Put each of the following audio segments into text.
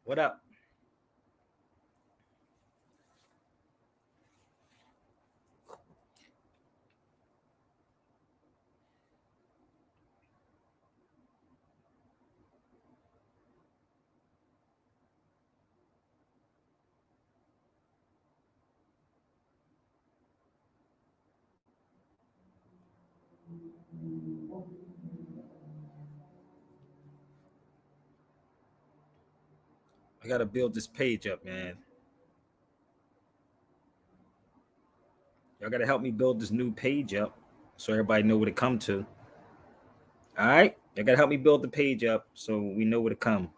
What up? I gotta build this page up, man. Y'all gotta help me build this new page up so everybody know where to come to. All right, y'all gotta help me build the page up so we know where to come.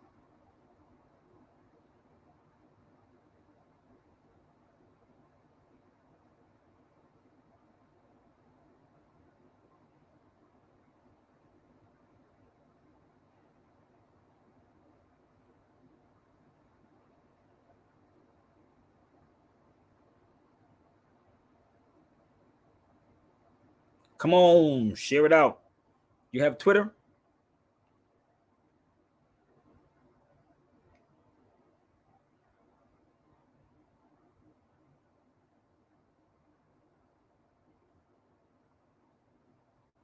Come on, share it out. You have Twitter?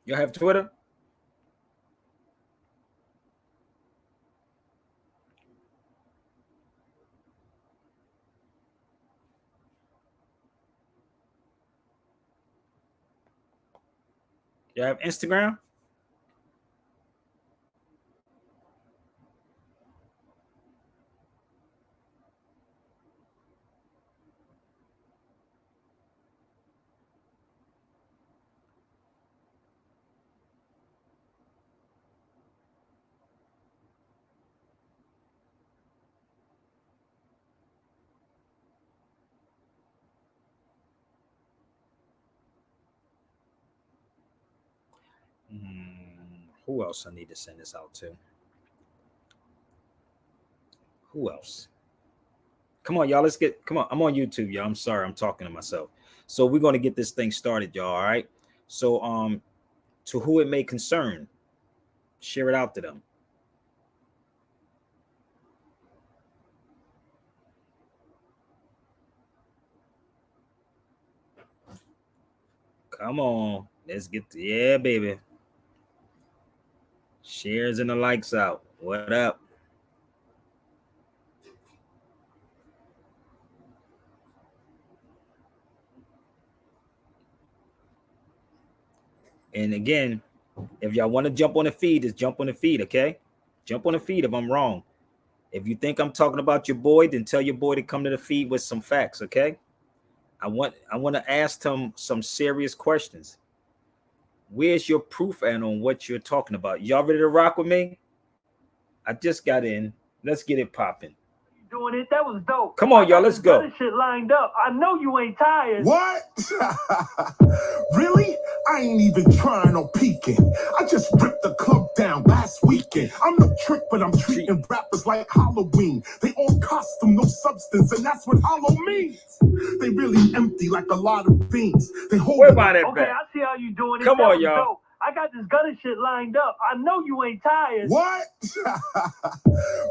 You have Twitter? You have Instagram? Who else I need to send this out to? Who else? Come on, y'all. Let's get. Come on. I'm on YouTube, y'all. I'm sorry. I'm talking to myself. So we're gonna get this thing started, y'all. All right. So to who it may concern, share it out to them. Come on. Let's get to, yeah, baby. Shares and the likes out. What up? And again, if y'all want to jump on the feed, just jump on the feed, okay? Jump on the feed if I'm wrong. If you think I'm talking about your boy, then tell your boy to come to the feed with some facts, okay? I want to ask him some serious questions. Where's your proof and on what you're talking about? Y'all ready to rock with me? I just got in. Let's get it popping. Doing it, that was dope. Come on, y'all, let's go. Shit lined up. I know you ain't tired. What? Really? I ain't even trying or peeking. I just ripped the club down last weekend. I'm no trick, but I'm treating rappers like Halloween. They all costume, no substance, and that's what hollow means. They really empty like a lot of fiends. They hold. Where about that? Okay, I see how you doing it. Come on, y'all. Dope. I got this gutter shit lined up. I know you ain't tired. What?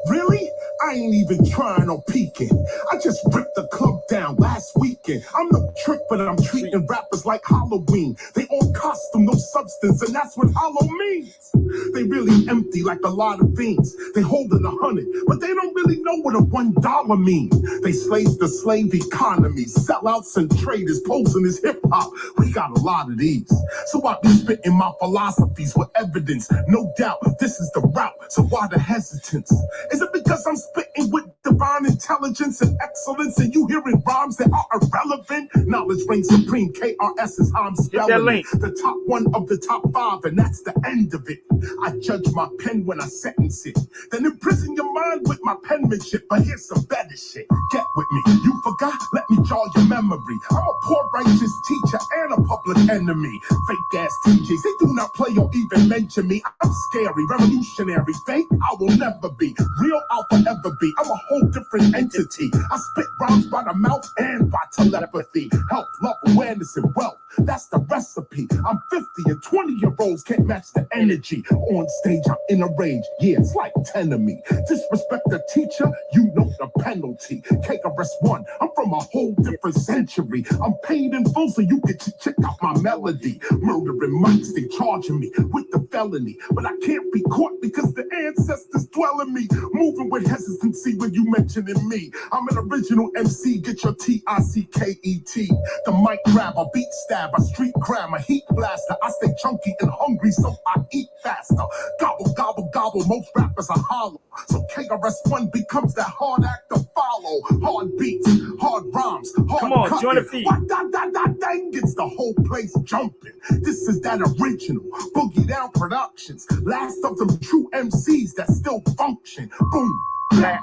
Really? I ain't even trying or peeking. I just ripped the club down last weekend. I'm no trick, but I'm treating rappers like Halloween. They all costume, no substance, and that's what hollow means. They really empty like a lot of fiends. They holding 100, but they don't really know what a $1 means. They slaves the slave economy, sellouts and traders posing as hip hop. We got a lot of these. So I be spitting my philosophies with evidence. No doubt, this is the route. So why the hesitance? Is it because I'm spitting with divine intelligence and excellence, and you hearing rhymes that are irrelevant? Knowledge reigns supreme. KRS is how I'm spelling it. The top one of the top 5, and that's the end of it. I judge my pen when I sentence it, then imprison your mind with my penmanship. But here's some better shit. Get with me. You forgot? Let me jog your memory. I'm a poor righteous teacher and a public enemy. Fake ass TJs, they do Do not play or even mention me. I'm scary, revolutionary, fake. I will never be real. I'll forever be. I'm a whole different entity. I spit rhymes by the mouth and by telepathy. Health, love, awareness, and wealth. That's the recipe. I'm 50 and 20-year-olds can't match the energy. On stage, I'm in a rage. Yeah, it's like 10 of me. Disrespect the teacher, you know the penalty. KRS-One, I'm from a whole different century. I'm paid in full so you can check out my melody. Murdering mics, they charging me with the felony. But I can't be caught because the ancestors dwell in me. Moving with hesitancy when you mentioning me. I'm an original MC, get your T-I-C-K-E-T. The mic grab, a beat stab, a street cram, a heat blaster. I stay chunky and hungry so I eat faster. Gobble, gobble, gobble, most rappers are hollow. So KRS-One becomes that hard act to follow. Hard beats, hard rhymes, hard Come on, cutting. join the feed. What dang gets the whole place jumping. This is that original Boogie Down Productions. Last of them true MCs that still function. Boom, back,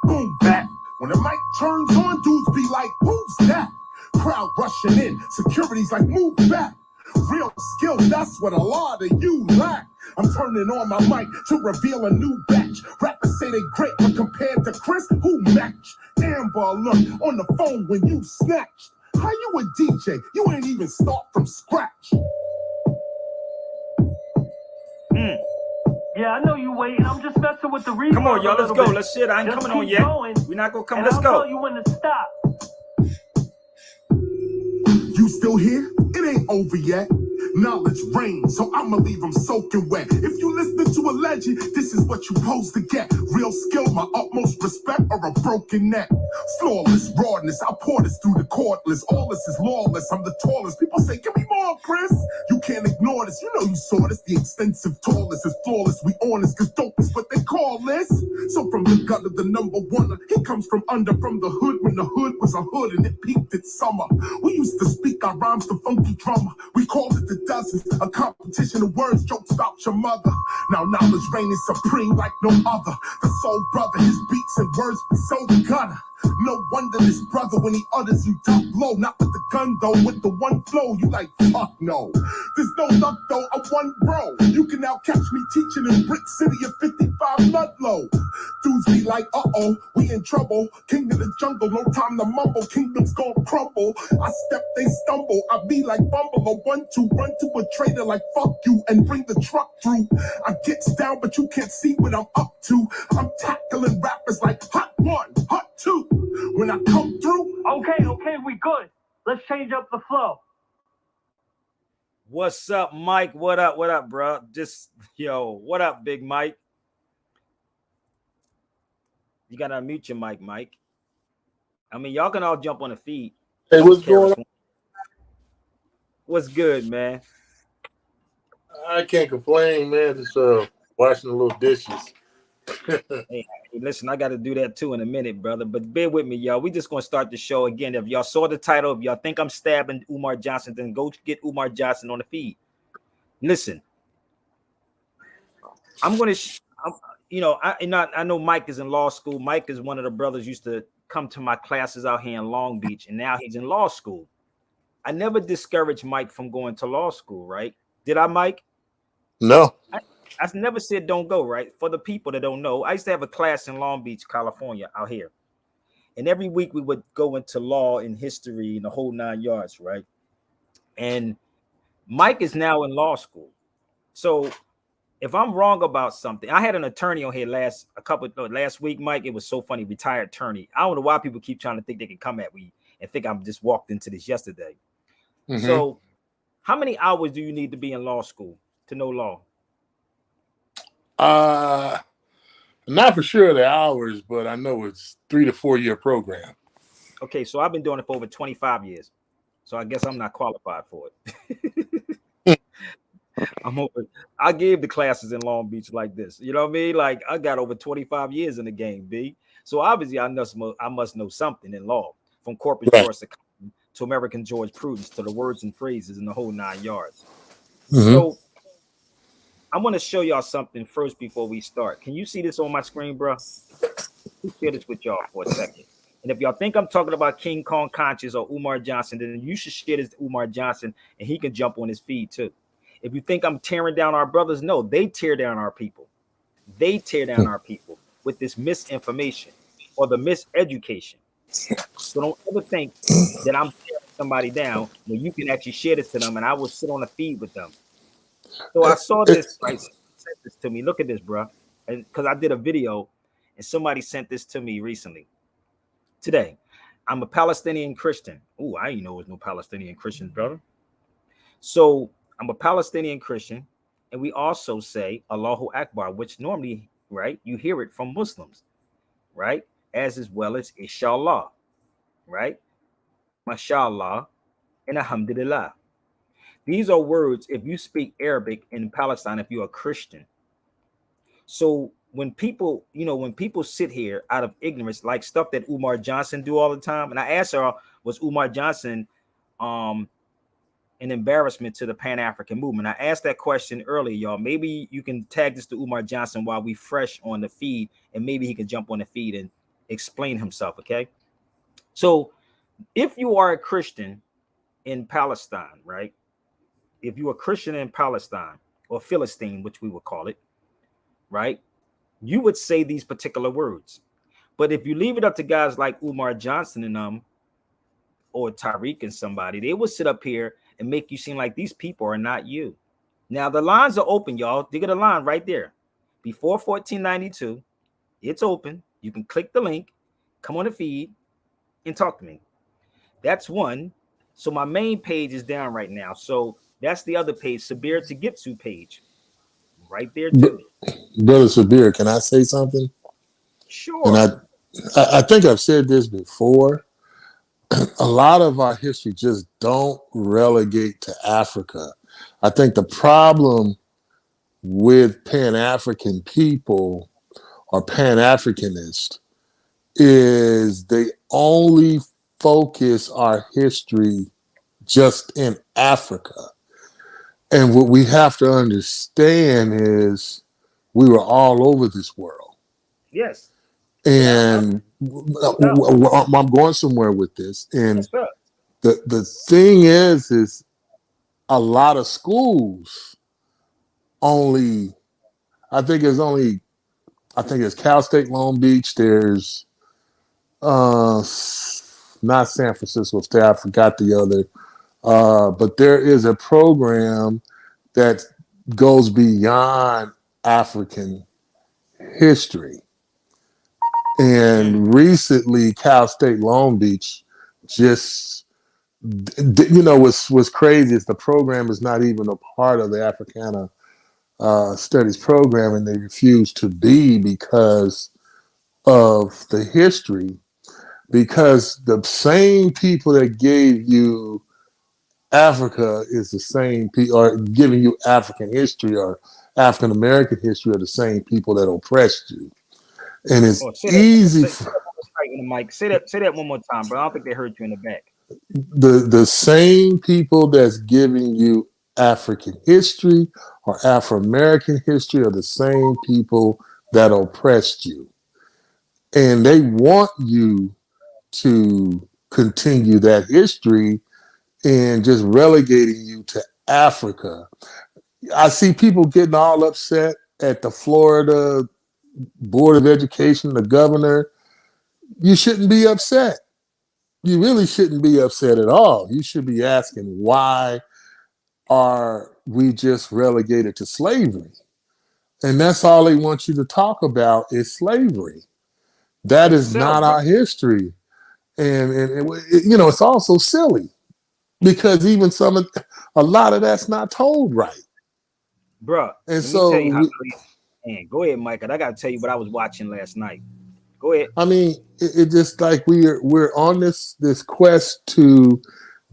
boom, back. When the mic turns on, dudes be like, who's that? Crowd rushing in, security's like, move back. Real skills, that's what a lot of you lack. I'm turning on my mic to reveal a new batch. Rappers say they great, but compared to Chris, who match? Amber Alert on the phone when you snatched. How you a DJ? You ain't even start from scratch. Yeah, I know you waiting. I'm just messing with the reverb. Come on, y'all, let's a go. bit. Let's shit. I ain't Just coming on keep yet. going, We're not gonna come. and Let's I'll go. tell you when to stop. You still here? It ain't over yet. Knowledge reigns, so I'ma leave them soaking wet. If you listen to a legend, this is what you supposed to get. Real skill, my utmost respect, or a broken neck. Flawless rawness, I pour this through the cordless. All this is lawless, I'm the tallest. People say, give me more, Chris. You can't ignore this, you know you saw this. The extensive tallest is flawless, we honest, cause dope is what they call this. So from the gut of the number one, he comes from under, from the hood, when the hood was a hood and it peaked at summer. We used to speak our rhymes to funky drummer. We called it the dozens, a competition of words, jokes about your mother. Now knowledge reigning supreme like no other. The soul brother, his beats and words be so gutter. No wonder this brother, when he utters, you top low. Not with the gun though, with the one flow, you like fuck no. There's no luck though, I'm one bro. You can now catch me teaching in Brick City at 55 Ludlow. Dudes be like, uh-oh, we in trouble. King of the jungle, no time to mumble. Kingdoms gon' crumble. I step, they stumble. I be like Bumble, a 1-2, run to a trader like fuck you and bring the truck through. I gets down, but you can't see what I'm up to. I'm tackling rappers like hot one, hot two. When I come through, Okay, we good. Let's change up the flow. What's up, Mike? What up, bro? Just what up, Big Mike? You gotta unmute your mic, Mike. I mean, y'all can all jump on the feed. Hey, what's going on? What's good, man? I can't complain, man. Just washing the little dishes. Hey, listen, I got to do that too in a minute, brother. But bear with me, y'all. We just gonna start the show again. If y'all saw the title, if y'all think I'm stabbing Umar Johnson, then go get Umar Johnson on the feed. Listen, I'm gonna, I know Mike is in law school. Mike is one of the brothers used to come to my classes out here in Long Beach, and now he's in law school. I never discouraged Mike from going to law school, right? Did I, Mike? No. I never said don't go, right? For the people that don't know, I used to have a class in Long Beach, California, out here. And every week we would go into law and history and the whole 9 yards, right? And Mike is now in law school. So if I'm wrong about something, I had an attorney on here last week, Mike. It was so funny, retired attorney. I don't know why people keep trying to think they can come at me and think I'm just walked into this yesterday. Mm-hmm. So how many hours do you need to be in law school to know law? Not for sure the hours, but I know it's 3 to 4 year program. Okay, so I've been doing it for over 25 years. So I guess I'm not qualified for it. I gave the classes in Long Beach like this. You know what I mean? Like I got over 25 years in the game, B. So obviously I must know something in law, from corporate juris to American jurisprudence to the words and phrases in the whole 9 yards. Mm-hmm. So I want to show y'all something first before we start. Can you see this on my screen, bro? Let's share this with y'all for a second. And if y'all think I'm talking about King Kong Conscious or Umar Johnson, then you should share this to Umar Johnson and he can jump on his feed too. If you think I'm tearing down our brothers, no, they tear down our people. They tear down our people with this misinformation or the miseducation. So don't ever think that I'm tearing somebody down when you can actually share this to them and I will sit on a feed with them. So I saw this, right? Somebody sent this to me. Look at this, bro. And because I did a video and somebody sent this to me recently. Today, I'm a Palestinian Christian. Oh, I didn't know there was no Palestinian Christians, brother. So I'm a Palestinian Christian, and we also say Allahu Akbar, which normally, right, you hear it from Muslims, right, as well as Inshallah, right, Mashallah, and Alhamdulillah. These are words if you speak Arabic in Palestine, if you're a Christian. So when people, when people sit here out of ignorance, like stuff that Umar Johnson do all the time, and I asked her, was Umar Johnson an embarrassment to the Pan African movement? I asked that question earlier, y'all. Maybe you can tag this to Umar Johnson while we fresh on the feed, and maybe he can jump on the feed and explain himself. Okay. So if you are a Christian in Palestine, right? If you're a Christian in Palestine or Philistine, which we would call it, right? You would say these particular words. But if you leave it up to guys like Umar Johnson and or Tariq and somebody, they will sit up here and make you seem like these people are not you. Now the lines are open, y'all. Dig at the line right there. Before 1492, it's open. You can click the link, come on the feed, and talk to me. That's one. So my main page is down right now. So that's the other page, Sabir to get to page, right there too. Brother Sabir, can I say something? And Sure. I think I've said this before. A lot of our history just don't relegate to Africa. I think the problem with Pan-African people or Pan-Africanists is they only focus our history just in Africa. And what we have to understand is we were all over this world. Yes. And I'm going somewhere with this. And Yes, sir. the thing is a lot of schools only, I think it's Cal State Long Beach. There's not San Francisco State. I forgot the other. But there is a program that goes beyond African history. And recently, Cal State Long Beach just, what's crazy is the program is not even a part of the Africana Studies program, and they refuse to be because of the history. Because the same people that gave you Africa is the same people, or giving you African history or African American history, are the same people that oppressed you. And it's easy. Say that one more time, bro. I don't think they heard you in the back. The same people that's giving you African history or Afro-American history are the same people that oppressed you. And they want you to continue that history and just relegating you to Africa. I see people getting all upset at the Florida Board of Education, the governor. You shouldn't be upset. You really shouldn't be upset at all. You should be asking, why are we just relegated to slavery? And that's all they want you to talk about is slavery. That is not our history. And it's also silly because even a lot of that's not told right. Bruh, and let so me tell you how go ahead, Mike. I gotta tell you what I was watching last night. Go ahead. I mean, it just like we're on this quest to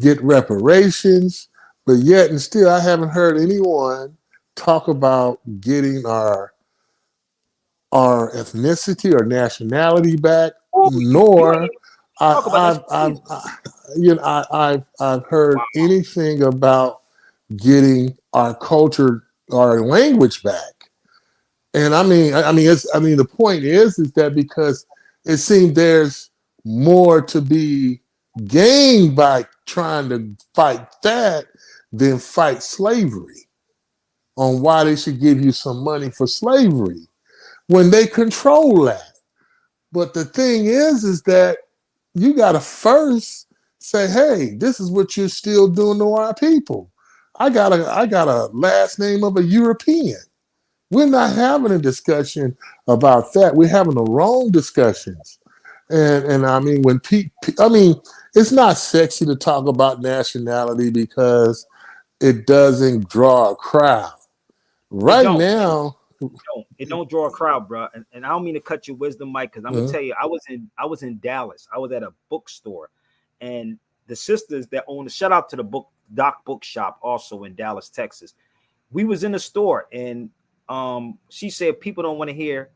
get reparations, but yet and still I haven't heard anyone talk about getting our ethnicity or nationality back, nor I've heard anything about getting our culture, our language back. And the point is that because it seems there's more to be gained by trying to fight that than fight slavery. on why they should give you some money for slavery when they control that. But the thing is that you got to first say, hey, this is what you're still doing to our people. I got a last name of a European. We're not having a discussion about that. We're having the wrong discussions. And I mean, it's not sexy to talk about nationality because it doesn't draw a crowd. It Right don't. now, It don't draw a crowd, bro. And I don't mean to cut your wisdom, Mike, because I'm gonna tell you, I was in Dallas. I was at a bookstore, and the sisters that own the shout out to the Doc Bookshop, also in Dallas, Texas. We was in the store, and she said people don't want to hear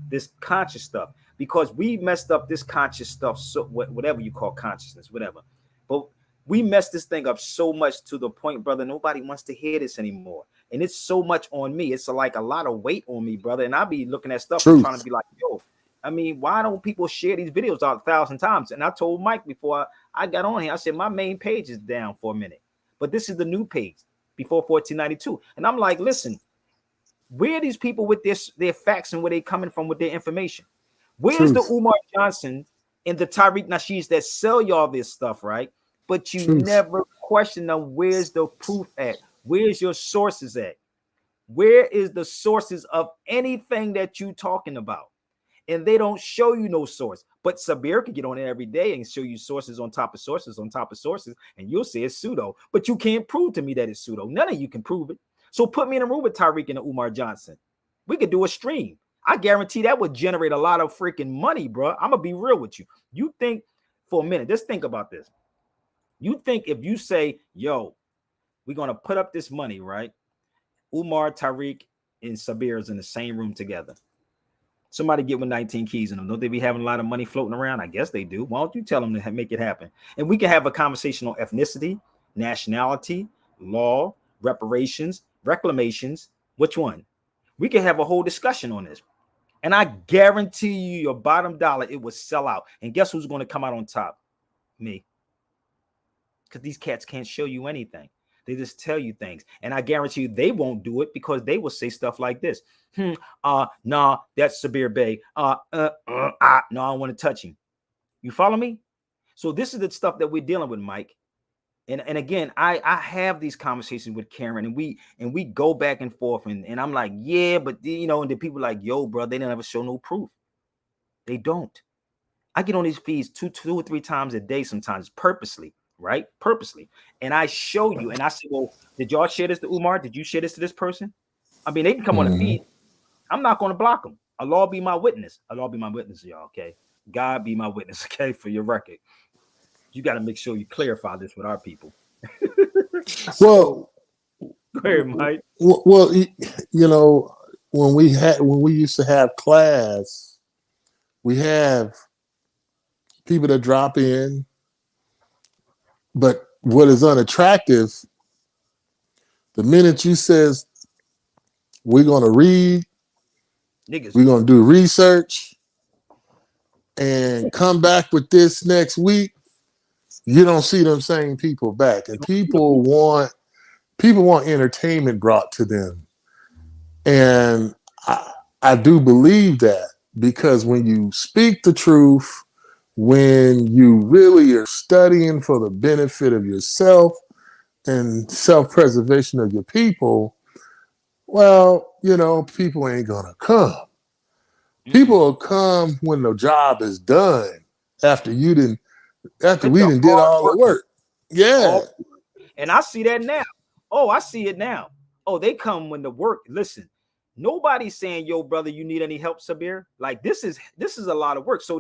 this conscious stuff because we messed up this conscious stuff. So whatever you call consciousness, whatever, but we messed this thing up so much to the point, brother, nobody wants to hear this anymore. And it's so much on me. It's like a lot of weight on me, brother. And I be looking at stuff and trying to be like, yo, I mean, why don't people share these videos out 1,000 times? And I told Mike before I got on here, I said, my main page is down for a minute, but this is the new page before 1492. And I'm like, listen, where are these people with their facts and where they coming from with their information? Where's the Umar Johnson and the Tariq Nasheeds that sell y'all this stuff, right? But you never question them. Where's the proof at? Where's your sources at? Where is the sources of anything that you talking about? And they don't show you no source. But Sabir can get on it every day and show you sources on top of sources on top of sources, and you'll say it's pseudo. But you can't prove to me that it's pseudo. None of you can prove it. So put me in a room with Tariq and Umar Johnson. We could do a stream. I guarantee that would generate a lot of freaking money, bro. I'm gonna be real with you. You think for a minute, just think about this. You think if you say, yo, we're gonna put up this money, right? Umar, Tariq, and Sabir is in the same room together. Somebody get with 19 keys in them. Don't they be having a lot of money floating around? I guess they do. Why don't you tell them to make it happen? And we can have a conversation on ethnicity, nationality, law, reparations, reclamations. Which one? We can have a whole discussion on this. And I guarantee you your bottom dollar, it will sell out. And guess who's going to come out on top? Me. Because these cats can't show you anything. They just tell you things. And I guarantee you they won't do it because they will say stuff like this. Nah, that's Sabir Bey. No, I don't want to touch him. You follow me? So this is the stuff that we're dealing with, Mike. And again, I have these conversations with Karen, and we go back and forth, and I'm like, yeah, but you know, and the people like, yo, bro, they don't ever show no proof. They don't. I get on these feeds two or three times a day, sometimes purposely, right? Purposely. And I show you, and I say, well, did y'all share this to Umar? Did you share this to this person? I mean, they can come on the feed. I'm not going to block them. Allah be my witness. Allah be my witness, y'all. Okay. God be my witness. Okay. For your record. You got to make sure you clarify this with our people. Well, go ahead, Mike. Well, you know, when we used to have class, we have people that drop in, but what is unattractive, the minute you says we're going to read, niggas, we're going to do research, and come back with this next week, you don't see them same people back. And people want entertainment brought to them. And I do believe that, because when you speak the truth, when you really are studying for the benefit of yourself and self-preservation of your people, well, you know, people ain't gonna come. People will come when the job is done, after we done did all the work. Yeah. And I see that now. Oh, I see it now. Oh, they come when the work. Listen, nobody's saying, yo, brother, you need any help, Sabir? Like, this is a lot of work. So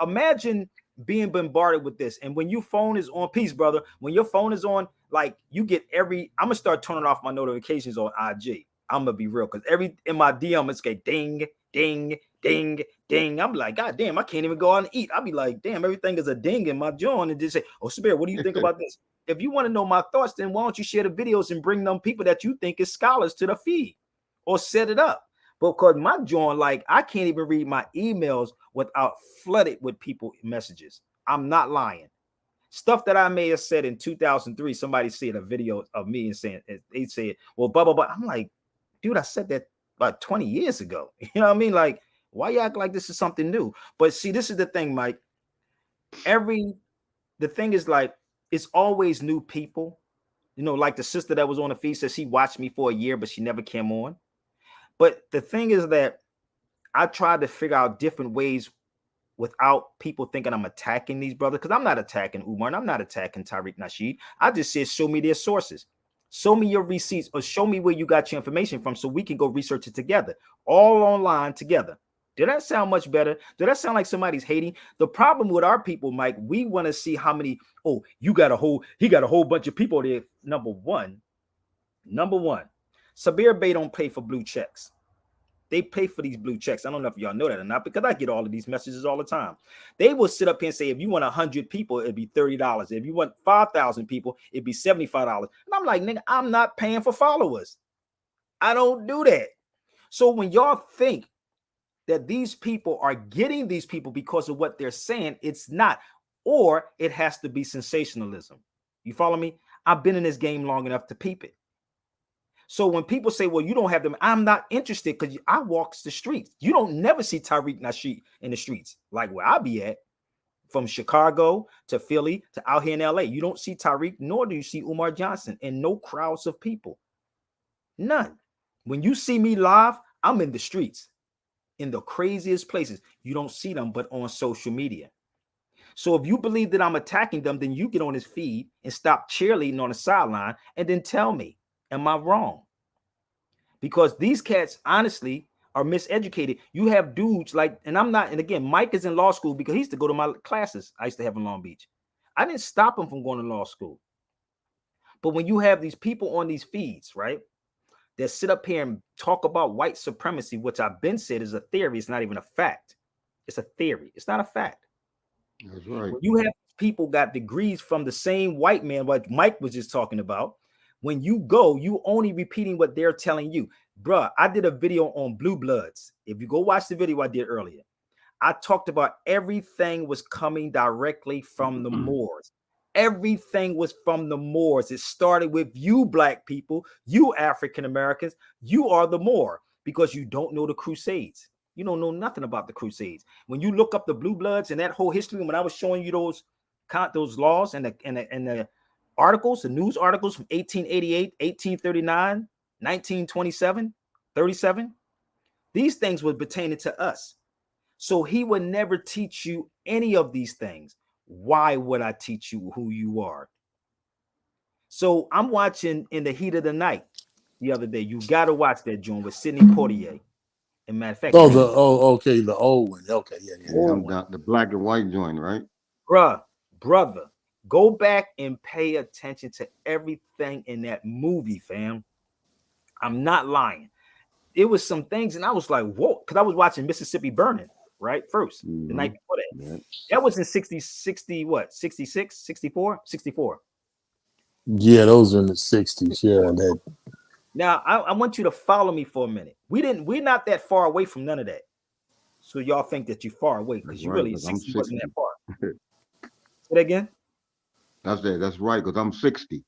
imagine being bombarded with this. And when your phone is on, peace, brother, when your phone is on, like, you get I'm gonna start turning off my notifications on IG. I'm gonna be real, because in my DM it's like ding, ding, ding, ding. I'm like, God damn, I can't even go out and eat. I'll be like, damn, everything is a ding in my joint, and just say, oh, Sabir, what do you think about this? If you want to know my thoughts, then why don't you share the videos and bring them people that you think is scholars to the feed, or set it up? Because my joint, like, I can't even read my emails without flooded with people messages. I'm not lying. Stuff that I may have said in 2003, somebody said a video of me and saying, they said, well, blah, blah, blah. I'm like, dude, I said that about 20 years ago. You know what I mean? Like, why you act like this is something new? But see, this is the thing, Mike. The thing is like, it's always new people. You know, like the sister that was on the feed said she watched me for a year, but she never came on. But the thing is that I tried to figure out different ways without people thinking I'm attacking these brothers, because I'm not attacking Umar and I'm not attacking Tariq Nasheed. I just said, show me their sources, show me your receipts, or show me where you got your information from so we can go research it together, all online together. Did that sound much better? Did that sound like somebody's hating? The problem with our people, Mike, we want to see how many, oh, he got a whole bunch of people there. Number one, Sabir Bey don't pay for blue checks. They pay for these blue checks. I don't know if y'all know that or not, because I get all of these messages all the time. They will sit up here and say, if you want 100 people, it'd be $30. If you want 5,000 people, it'd be $75. And I'm like, nigga, I'm not paying for followers. I don't do that. So when y'all think that these people are getting these people because of what they're saying, it's not. Or it has to be sensationalism. You follow me? I've been in this game long enough to peep it. So when people say, well, you don't have them, I'm not interested, because I walk the streets. You don't never see Tariq Nasheed in the streets like where I be at, from Chicago to Philly to out here in LA. You don't see Tariq, nor do you see Umar Johnson, and no crowds of people. None. When you see me live, I'm in the streets, in the craziest places. You don't see them but on social media. So if you believe that I'm attacking them, then you get on this feed and stop cheerleading on the sideline and then tell me, am I wrong? Because these cats, honestly, are miseducated. You have dudes like, and I'm not, and again, Mike is in law school because he used to go to my classes I used to have in Long Beach. I didn't stop him from going to law school. But when you have these people on these feeds, right, that sit up here and talk about white supremacy, which I've been said is a theory, it's not even a fact. It's a theory. It's not a fact. That's right. When you have people got degrees from the same white man, like Mike was just talking about, when you go, you only repeating what they're telling you. Bruh, I did a video on blue bloods. If you go watch the video I did earlier, I talked about everything was coming directly from the Moors. Everything was from the Moors. It started with you black people, you African Americans. You are the Moor because you don't know the Crusades. You don't know nothing about the Crusades. When you look up the blue bloods and that whole history, when I was showing you those laws and the articles, the news articles from 1888, 1839, 1927, 37, these things were pertaining to us. So he would never teach you any of these things. Why would I teach you who you are? So I'm watching In the Heat of the Night the other day. You got to watch that joint with Sidney Poitier. And matter of fact, okay, the old one. Okay, yeah. Yeah, the black and white joint, right? Brother, go back and pay attention to everything in that movie, fam. I'm not lying. It was some things, and I was like, whoa, because I was watching Mississippi Burning, right? First, the night before that. Yeah. That was in 60, what, 66, 64? 64. Yeah, those are in the 60s. Yeah, that. Now, I want you to follow me for a minute. We're not that far away from none of that. So y'all think that you're far away, because you really 60 wasn't that far. Say that again? That's right, because I'm 60.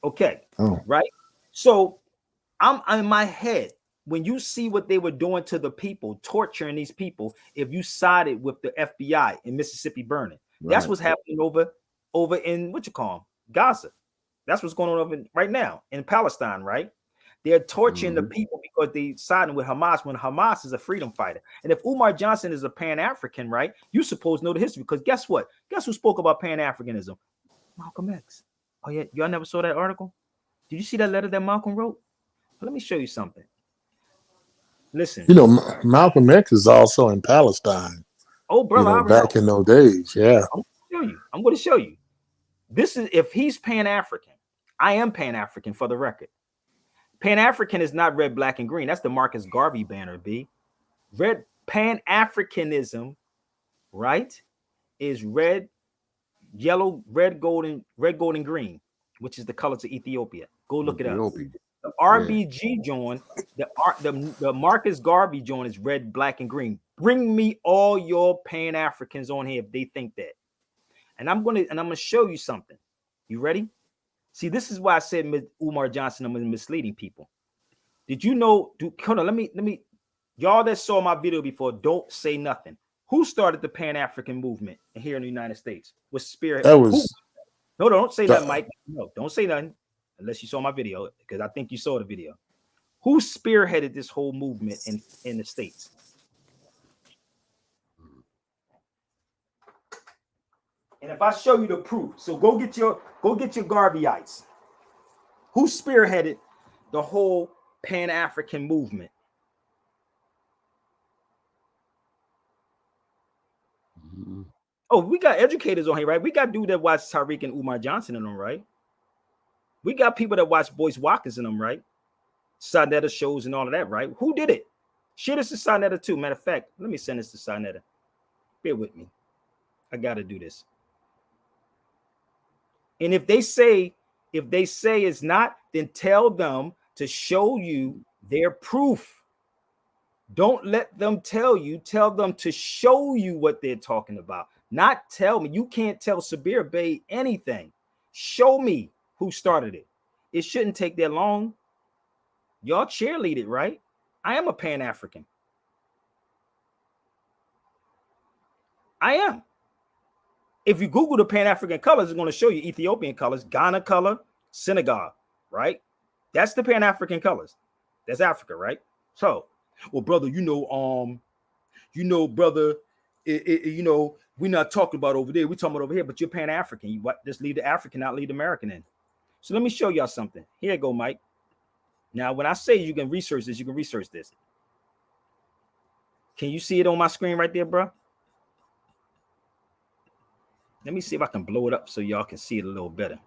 Okay. Oh. Right. So I'm in my head. When you see what they were doing to the people, torturing these people, if you sided with the FBI in Mississippi Burning, that's what's happening over in what you call them, Gaza. That's what's going on over right now in Palestine, right? They're torturing the people because they siding with Hamas when Hamas is a freedom fighter. And if Umar Johnson is a Pan-African, right, you supposed to know the history, because guess what? Guess who spoke about Pan-Africanism? Malcolm X. Oh yeah, y'all never saw that article? Did you see that letter that Malcolm wrote? Well, let me show you something. Listen. You know, Malcolm X is also in Palestine. Oh, brother, back in those days, yeah. I'm going to show you. This is, if he's Pan-African, I am Pan-African for the record. Pan-African is not red, black, and green. That's the Marcus Garvey banner, B. Red Pan-Africanism, right, is red, yellow, red, gold, and green, which is the colors of Ethiopia. Go look it up. The RBG joint, the Marcus Garvey joint is red, black, and green. Bring me all your Pan-Africans on here if they think that. And I'm gonna show you something. You ready? See, this is why I said Umar Johnson is misleading people. Did you know? Hold on, let me. Y'all that saw my video before, don't say nothing. Who started the Pan African movement here in the United States? Was Spirit? That Who? was No, don't say nothing, the, Mike. No, don't say nothing unless you saw my video, because I think you saw the video. Who spearheaded this whole movement in the States? And if I show you the proof, so go get your Garveyites. Who spearheaded the whole Pan African movement? Oh, we got educators on here, right? We got dude that watch Tariq and Umar Johnson in them, right? We got people that watch Boyce Watkins in them, right? Sarnetta shows and all of that, right? Who did it? Share this to Sarnetta too. Matter of fact, let me send this to Sarnetta. Bear with me. I got to do this. And if they say it's not, then tell them to show you their proof. Don't let them tell you. Tell them to show you what they're talking about. Not tell me. You can't tell Sabir Bey anything. Show me who started it. It shouldn't take that long. Y'all cheerlead it, right? I am a Pan-African. I am. If you Google the Pan-African colors, it's going to show you Ethiopian colors, Ghana color, Senegal, right? That's the Pan-African colors. That's Africa, right? So, well, brother, brother, we're not talking about over there. We're talking about over here, but you're Pan-African. You just leave the African out, leave the American in. So let me show y'all something. Here you go, Mike. Now, when I say you can research this, you can research this. Can you see it on my screen right there, bro? Let me see if I can blow it up so y'all can see it a little better.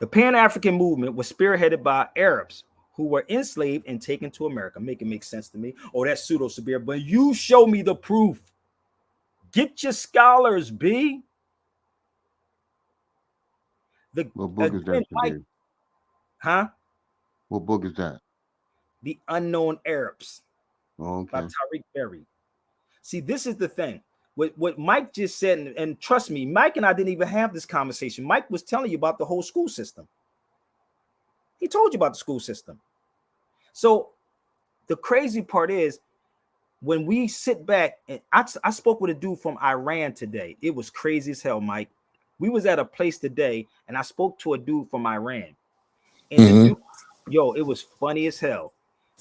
The Pan-African movement was spearheaded by Arabs who were enslaved and taken to America. Make it make sense to me. Oh, that's pseudo Sabir, but you show me the proof. Get your scholars, B. What book is that? Mike, huh? What book is that? The Unknown Arabs. Oh, okay. By Tariq Berry. See, this is the thing. What Mike just said, and trust me, Mike and I didn't even have this conversation. Mike was telling you about the whole school system. He told you about the school system. So the crazy part is when we sit back, and I spoke with a dude from Iran today. It was crazy as hell, Mike. We was at a place today, and I spoke to a dude from Iran. And the dude, it was funny as hell.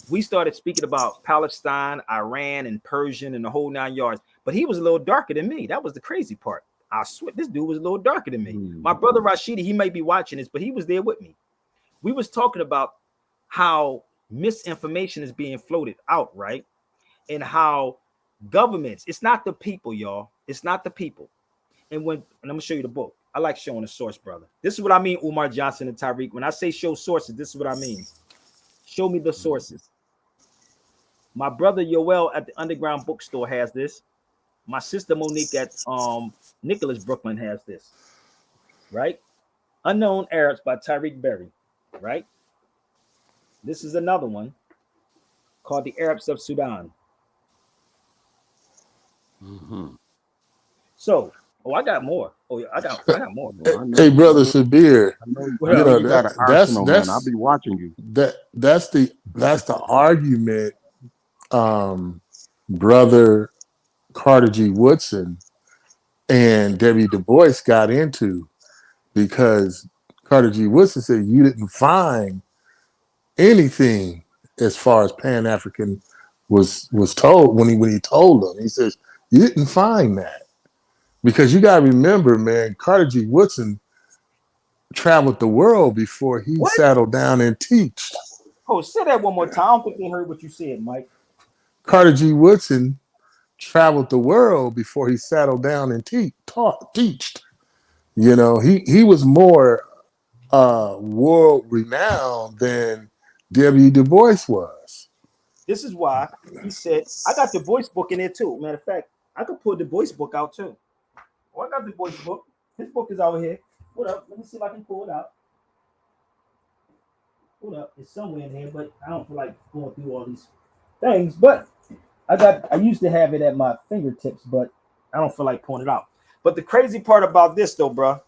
We started speaking about Palestine, Iran, and Persian, and the whole 9 yards. But he was a little darker than me. That was the crazy part. I swear, this dude was a little darker than me. My brother Rashidi, he may be watching this, but he was there with me. We was talking about how misinformation is being floated out, right? And how governments, it's not the people, y'all. It's not the people. And I'm going to show you the book. I like showing the source, brother. This is what I mean, Umar Johnson and Tariq. When I say show sources, this is what I mean. Show me the sources. My brother Yoel at the Underground Bookstore has this. My sister Monique at Nicholas Brooklyn has this. Right? Unknown Arabs by Tariq Berry. Right? This is another one called The Arabs of Sudan. So, I got more. I got more. Hey, brother Sabir, you got an arsenal, man. I'll be watching you. That's the argument. Brother Carter G. Woodson and Debbie Du Bois got into, because Carter G. Woodson said you didn't find anything as far as Pan-African was told when he told them. He says you didn't find that, because you got to remember, man, Carter G. Woodson traveled the world before he settled down and teached. Oh, say that one more time. I don't think they heard what you said, Mike. Carter G. Woodson traveled the world before he settled down and teached. You know, he was more world renowned than W. Du Bois was. This is why he said, I got the voice book in there too. Matter of fact, I could pull the voice book out too. Oh, I got the voice book. His book is over here. What up? Let me see if I can pull it out. Hold up. It's somewhere in here, but I don't feel like going through all these things. But I used to have it at my fingertips, but I don't feel like pulling it out. But the crazy part about this, though, bro,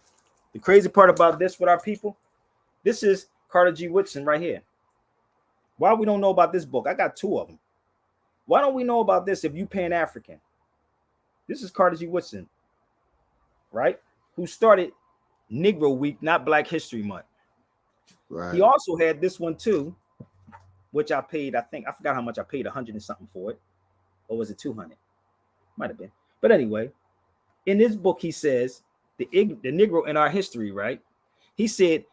the crazy part about this with our people, This is Carter G. Woodson right here. Why we don't know about this book? I got 2 of them. Why don't we know about this if you Pan-African? This is Carter G. Woodson, right? Who started Negro Week, not Black History Month. Right. He also had this one too, which I paid, I forgot how much I paid, 100 and something for it. Or was it 200? Might have been. But anyway, in this book, he says, the Negro in our history, right? He said,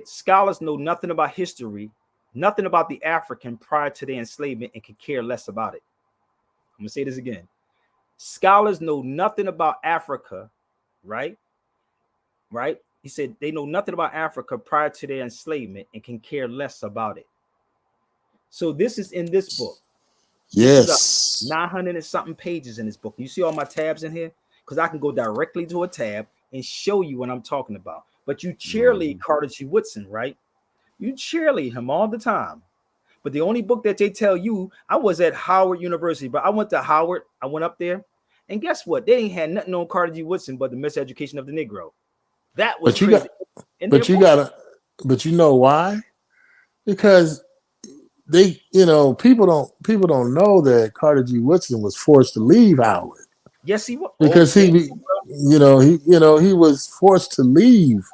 scholars know nothing about history, nothing about the African prior to their enslavement, and could care less about it. I'm gonna say this again. Scholars know nothing about Africa, right? Right? He said they know nothing about Africa prior to their enslavement and can care less about it. So this is in this book. Yes. 900 and something pages in this book. You see all my tabs in here? Because I can go directly to a tab and show you what I'm talking about. But you cheerlead Carter G. Woodson, right? You cheerlead him all the time. But the only book that they tell you, I was at Howard University, but I went to Howard. I went up there. And guess what? They ain't had nothing on Carter G. Woodson but the Miseducation of the Negro. That was crazy. But you know why? Because they, people don't know that Carter G. Woodson was forced to leave Howard. Yes, he was. Because he was forced to leave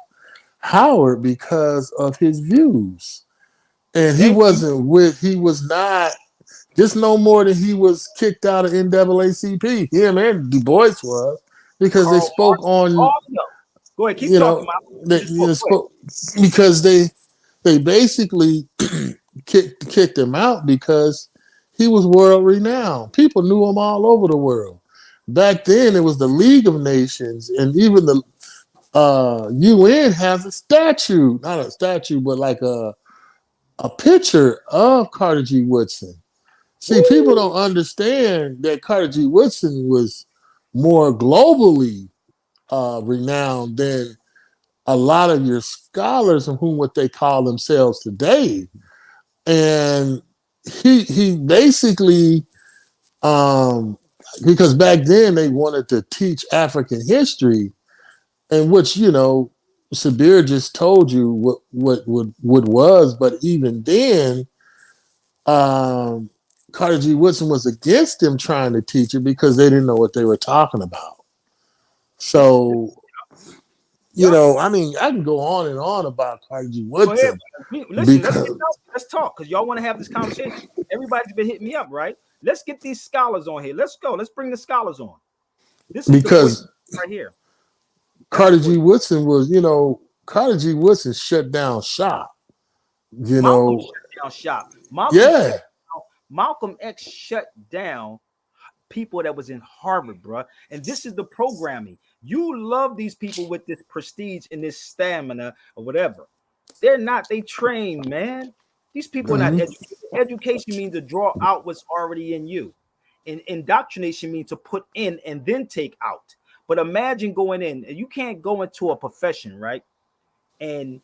Howard because of his views. And he was not just no more than he was kicked out of NAACP. Him and Du Bois was, because they spoke on. Go ahead, keep talking about because they basically kicked him out because he was world renowned. People knew him all over the world. Back then, it was the League of Nations, and even the UN has a statue, not a statue, but like a picture of Carter G. Woodson. See, people don't understand that Carter G. Woodson was more globally renowned than a lot of your scholars, and what they call themselves today. And he basically, because back then they wanted to teach African history, and which Sabir just told you what was, but even then, Carter G. Woodson was against them trying to teach it because they didn't know what they were talking about. So, I can go on and on about Carter G. Woodson. Listen, let's talk, because y'all want to have this conversation. Everybody's been hitting me up, right? Let's get these scholars on here. Let's go. Let's bring the scholars on. This is because right here. Carter G. Woodson was, Carter G. Woodson shut down shop. Malcolm shut down shop. Malcolm X shut down people that was in Harvard, bro. And this is the programming. You love these people with this prestige and this stamina or whatever. They're not. They train, man. These people are not educated. Education means to draw out what's already in you. And indoctrination means to put in and then take out. But imagine going in, and you can't go into a profession, right? And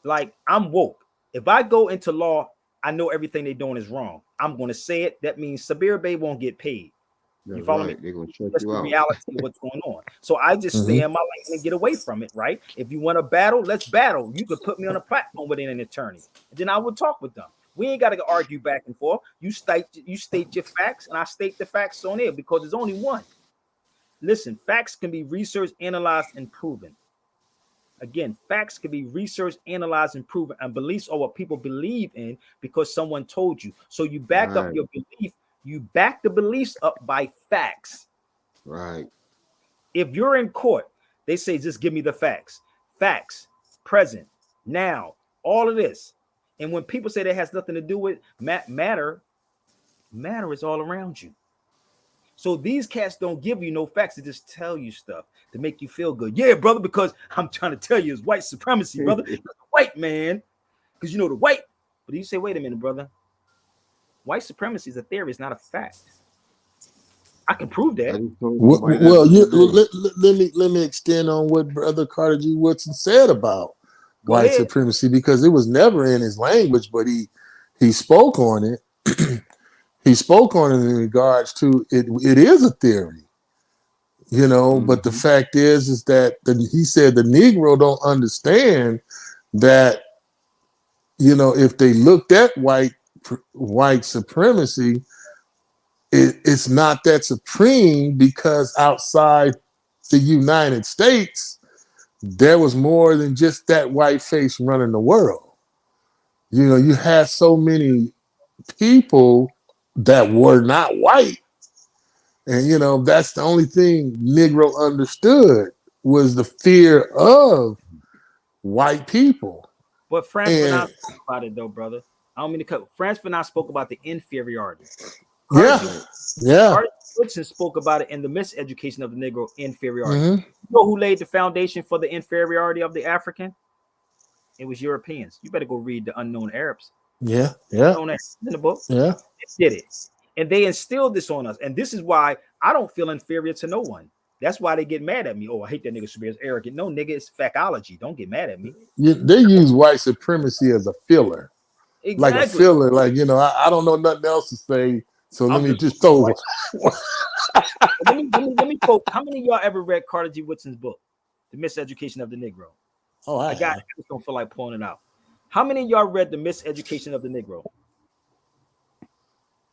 like, I'm woke. If I go into law, I know everything they're doing is wrong. I'm going to say it. That means Sabir Bey won't get paid. You follow me? They're going to shut That's you the out. reality of what's going on. So I just stay in my lane and get away from it, right? If you want to battle, let's battle. You could put me on a platform with an attorney, and then I would talk with them. We ain't got to argue back and forth. You state your facts, and I state the facts on there, because there's only one. Listen, facts can be researched, analyzed, and proven. Again, facts can be researched, analyzed, and proven, and beliefs are what people believe in because someone told you. So you back up your belief. You back the beliefs up by facts. Right. If you're in court, they say, just give me the facts. Facts, present, now, all of this. And when people say that has nothing to do with matter is all around you. So these cats don't give you no facts. They just tell you stuff to make you feel good. Yeah, brother, because I'm trying to tell you it's white supremacy, brother. White man. Because the white. But you say, wait a minute, brother. White supremacy is a theory, it's not a fact. I can prove that. Let me extend on what Brother Carter G. Woodson said about white supremacy, because it was never in his language, but he spoke on it. He spoke on it in regards to it. It is a theory, but the fact is that he said the Negro don't understand that, you know, if they looked at white supremacy, it's not that supreme, because outside the United States, there was more than just that white face running the world. You know, you had so many people that were not white. And, you know, that's the only thing Negro understood, was the fear of white people. But Frantz Fanon spoke about it, though, brother. I don't mean to cut. Frantz Fanon spoke about the inferiority. Carter Woodson spoke about it in the Miseducation of the Negro, inferiority. Mm-hmm. You know who laid the foundation for the inferiority of the African? It was Europeans. You better go read The Unknown Arabs. Yeah. In the book. Yeah. They did it. And they instilled this on us. And this is why I don't feel inferior to no one. That's why they get mad at me. Oh, I hate that nigga Sabir is arrogant. No, nigga, it's factology. Don't get mad at me. They use white supremacy as a filler. Exactly. Like a filler. Like, you know, I don't know nothing else to say, so let me just throw it. let me quote. How many of y'all ever read Carter G. Woodson's book, The Miseducation of the Negro? Oh, I just don't feel like pulling it out. How many of y'all read The Miseducation of the Negro?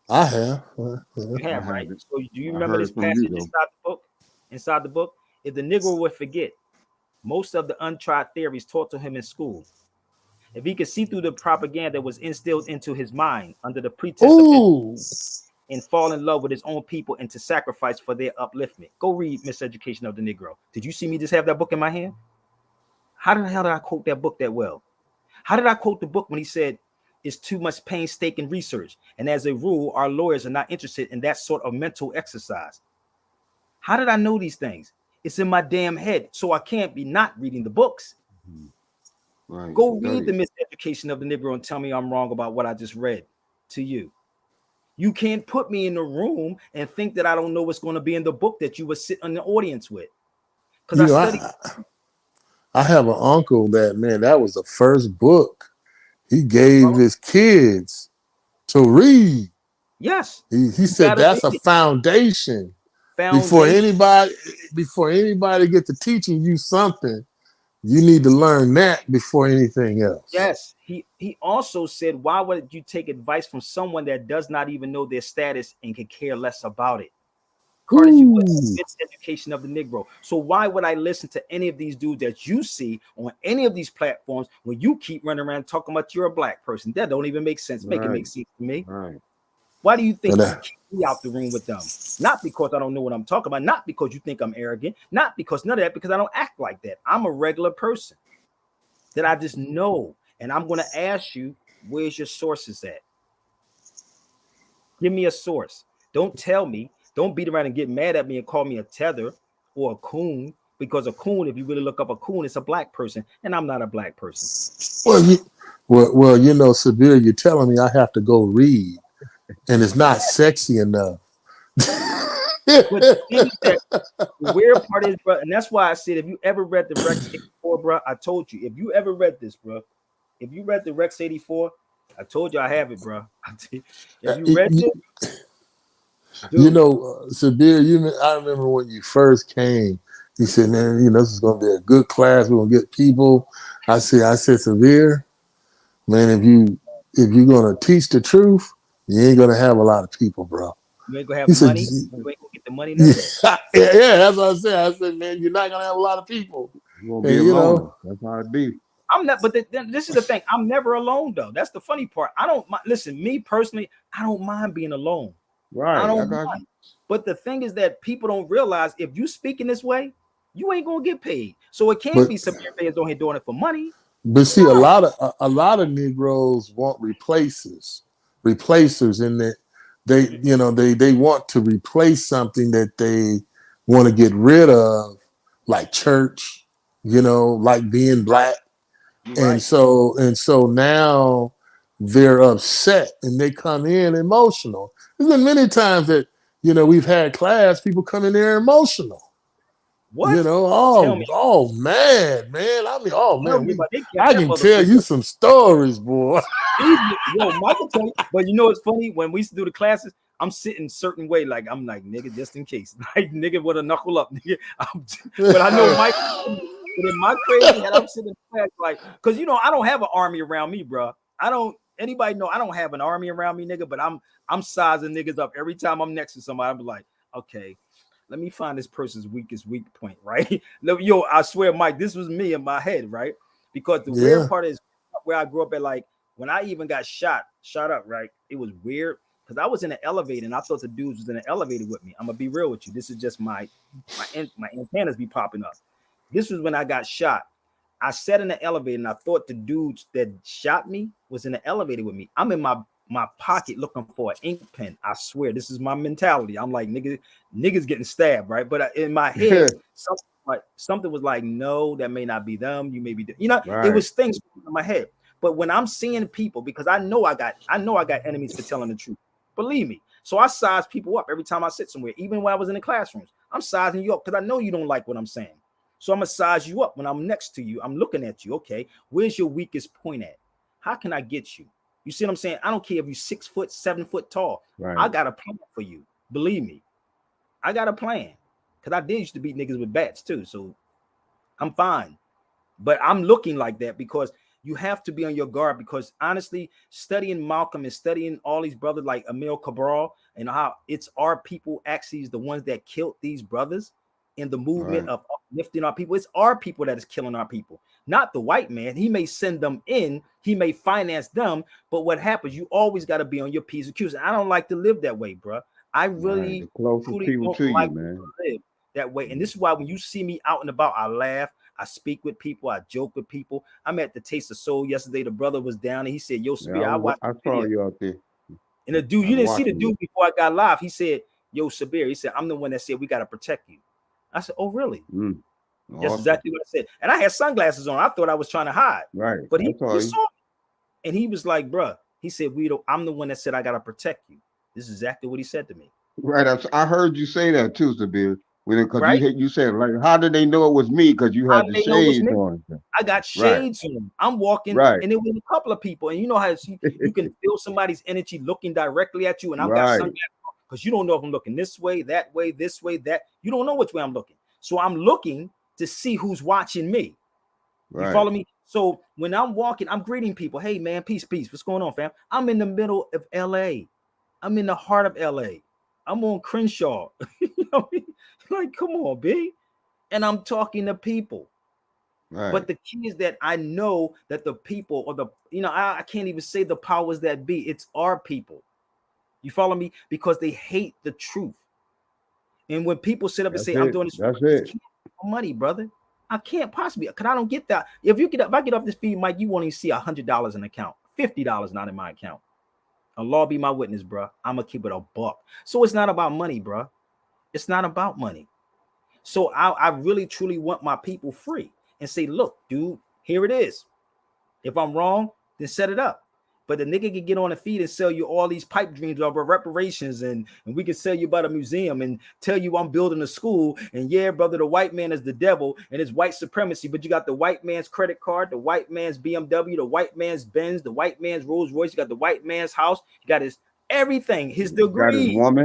I have. You have, right? So do you remember this passage inside the book? If the Negro would forget most of the untried theories taught to him in school, if he could see through the propaganda that was instilled into his mind under the pretense of and fall in love with his own people and to sacrifice for their upliftment. Go read Miseducation of the Negro. Did you see me just have that book in my hand? How the hell did I quote that book that well? How did I quote the book when he said, it's too much painstaking research, and as a rule, our lawyers are not interested in that sort of mental exercise? How did I know these things? It's in my damn head, so I can't be not reading the books. Right. Go read The Miseducation of the Negro and tell me I'm wrong about what I just read to you. You can't put me in the room and think that I don't know what's going to be in the book that you were sitting in the audience with. Because I have an uncle that was the first book he gave his kids to read. Yes. He said that's a foundation. Before anybody get to teaching you something, you need to learn that before anything else. Yes. He also said, why would you take advice from someone that does not even know their status and can care less about it? Carter G. Woodson, Miseducation of the Negro. So why would I listen to any of these dudes that you see on any of these platforms when you keep running around talking about you're a black person? That don't even make sense. Make it make sense to me. Right. Why do you think you keep me out the room with them? Not because I don't know what I'm talking about. Not because you think I'm arrogant. Not because none of that. Because I don't act like that. I'm a regular person that I just know. And I'm going to ask you, where's your sources at? Give me a source. Don't tell me. Don't beat around and get mad at me and call me a tether or a coon, because a coon, if you really look up a coon, it's a black person, and I'm not a black person. Well, you know, Sabir, you're telling me I have to go read, and it's not sexy enough. But the weird part is, bro, and that's why I said, if you ever read the Rex 84, bro, I told you, if you ever read this, bro, if you read the Rex 84, I told you I have it, bro. If you read it. Dude. You know, Sabir, I remember when you first came, he said, man, you know, this is going to be a good class. We're going to get people. I said, Sabir, man, if you're going to teach the truth, you ain't going to have a lot of people, bro. You ain't going to have money? You ain't going to get the money now? Yeah, that's what I said. I said, man, you're not going to have a lot of people. You're going to be alone. That's how it be. I'm not, but this is the thing. I'm never alone, though. That's the funny part. I don't listen, me personally, I don't mind being alone. Right. I don't mind. But the thing is that people don't realize, if you speak in this way, you ain't gonna get paid. So it can't be Sabir Bey on here doing it for money. But see, a lot of Negroes want replacers in that they want to replace something that they want to get rid of, like church, like being black. And so now they're upset and they come in emotional. There's been many times that, we've had class, people come in there emotional. What? Oh man. I mean, oh man, I can tell you some stories, boy. Yo, Michael tell you, but it's funny, when we used to do the classes, I'm sitting a certain way, like I'm like, nigga, just in case, like nigga with a knuckle up, nigga. But I know Michael, But in my crazy head, I'm sitting back like, because you know, I don't have an army around me, bro. I don't. Anybody know I don't have an army around me, nigga. But I'm sizing niggas up every time I'm next to somebody. I'm like, okay, let me find this person's weakest weak point, right? Yo, I swear, Mike, this was me in my head, right? Because the weird part is where I grew up at, like when I even got shot up, right? It was weird because I was in an elevator and I thought the dudes was in an elevator with me. I'm gonna be real with you. This is just my antennas be popping up. This was when I got shot. I sat in the elevator and I thought the dudes that shot me was in the elevator with me. I'm in my pocket looking for an ink pen. I swear, this is my mentality. I'm like, niggas getting stabbed, right? But in my head, something was like, no, that may not be them. You may be, you know, Right. it was things in my head. But when I'm seeing people, because I know I got enemies for telling the truth. Believe me. So I size people up every time I sit somewhere, even when I was in the classrooms. I'm sizing you up because I know you don't like what I'm saying. So I'm gonna size you up when I'm next to you. I'm looking at you. Okay, where's your weakest point at? How can I get you? You see what I'm saying? I don't care if you're 6 foot, 7 foot tall. Right. I got a plan for you. Believe me, I got a plan. Cause I did used to beat niggas with bats too. So I'm fine. But I'm looking like that because you have to be on your guard. Because honestly, studying Malcolm and studying all these brothers like Emil Cabral and how it's our people actually is the ones that killed these brothers in the movement of uplifting our people. It's our people that is killing our people, not the white man. He may send them in, he may finance them, but what happens? You always got to be on your P's and Q's. I don't like to live that way, bro. I really truly people don't to like you, man. to live that way. And this is why when you see me out and about, I laugh, I speak with people, I joke with people. I'm at the Taste of Soul yesterday. The brother was down and he said, "Yo, Sabir, I saw you out there." And the dude, you didn't see the dude before I got live. He said, "Yo, Sabir," he said, "I'm the one that said we got to protect you." I said, "Oh, really?" That's exactly what I said. And I had sunglasses on. I thought I was trying to hide. Right. But he saw me. And he was like, bruh, he said, I'm the one that said I got to protect you. This is exactly what he said to me. Right. I heard you say that too, Sabir. Because right? you said, like, how did they know it was me? Because you had the shades on. I got shades on. I'm walking, and it was a couple of people. And you know how you can feel somebody's energy looking directly at you. And I've got sunglasses on because you don't know if I'm looking this way, this way, that. You don't know which way I'm looking. So I'm looking to see who's watching me. You follow me? So when I'm walking, I'm greeting people. Hey, man, peace. What's going on, fam? I'm in the middle of LA. I'm in the heart of LA. I'm on Crenshaw. You know what I mean? Like, come on, B. And I'm talking to people. Right. But the key is that I know that the people or I can't even say the powers that be. It's our people. You follow me? Because they hate the truth. And when people sit up and say, I'm doing this for money, brother. I can't possibly, because I don't get that. If I get off this feed, Mike, you won't even see $100 in the account, $50 not in my account. Allah be my witness, bro. I'm gonna keep it a buck. So it's not about money, bro. It's not about money. So I really truly want my people free and say, look, dude, here it is. If I'm wrong, then set it up. But the nigga can get on the feed and sell you all these pipe dreams of reparations, and we can sell you about a museum and tell you I'm building a school. And yeah, brother, the white man is the devil and it's white supremacy. But you got the white man's credit card, the white man's BMW, the white man's Benz, the white man's Rolls Royce. You got the white man's house. You got his everything, his degree. Got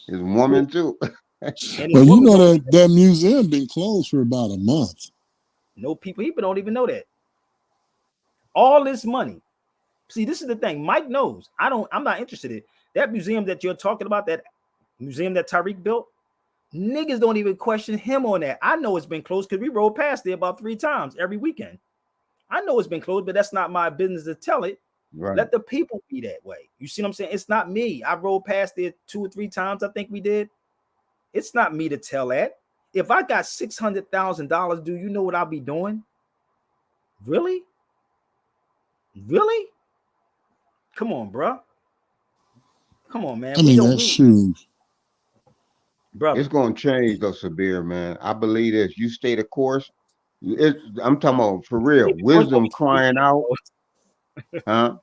his woman too. Well, you know that museum been closed for about a month. No people don't even know that. All this money. See, this is the thing. Mike knows. I'm not interested in that museum that you're talking about, that museum that Tariq built. Niggas don't even question him on that. I know it's been closed because we rode past there about 3 times every weekend. I know it's been closed, but that's not my business to tell it. Right. Let the people be that way. You see what I'm saying? It's not me. I rode past there 2 or 3 times. I think we did. It's not me to tell that. If I got $600,000, do you know what I'll be doing? Really? Really? Come on, bro. Come on, man. I mean, that's shoes. Brother. It's going to change, though, Sabir, man. I believe this. You stay the course. I'm talking about, for real, wisdom crying out. Huh?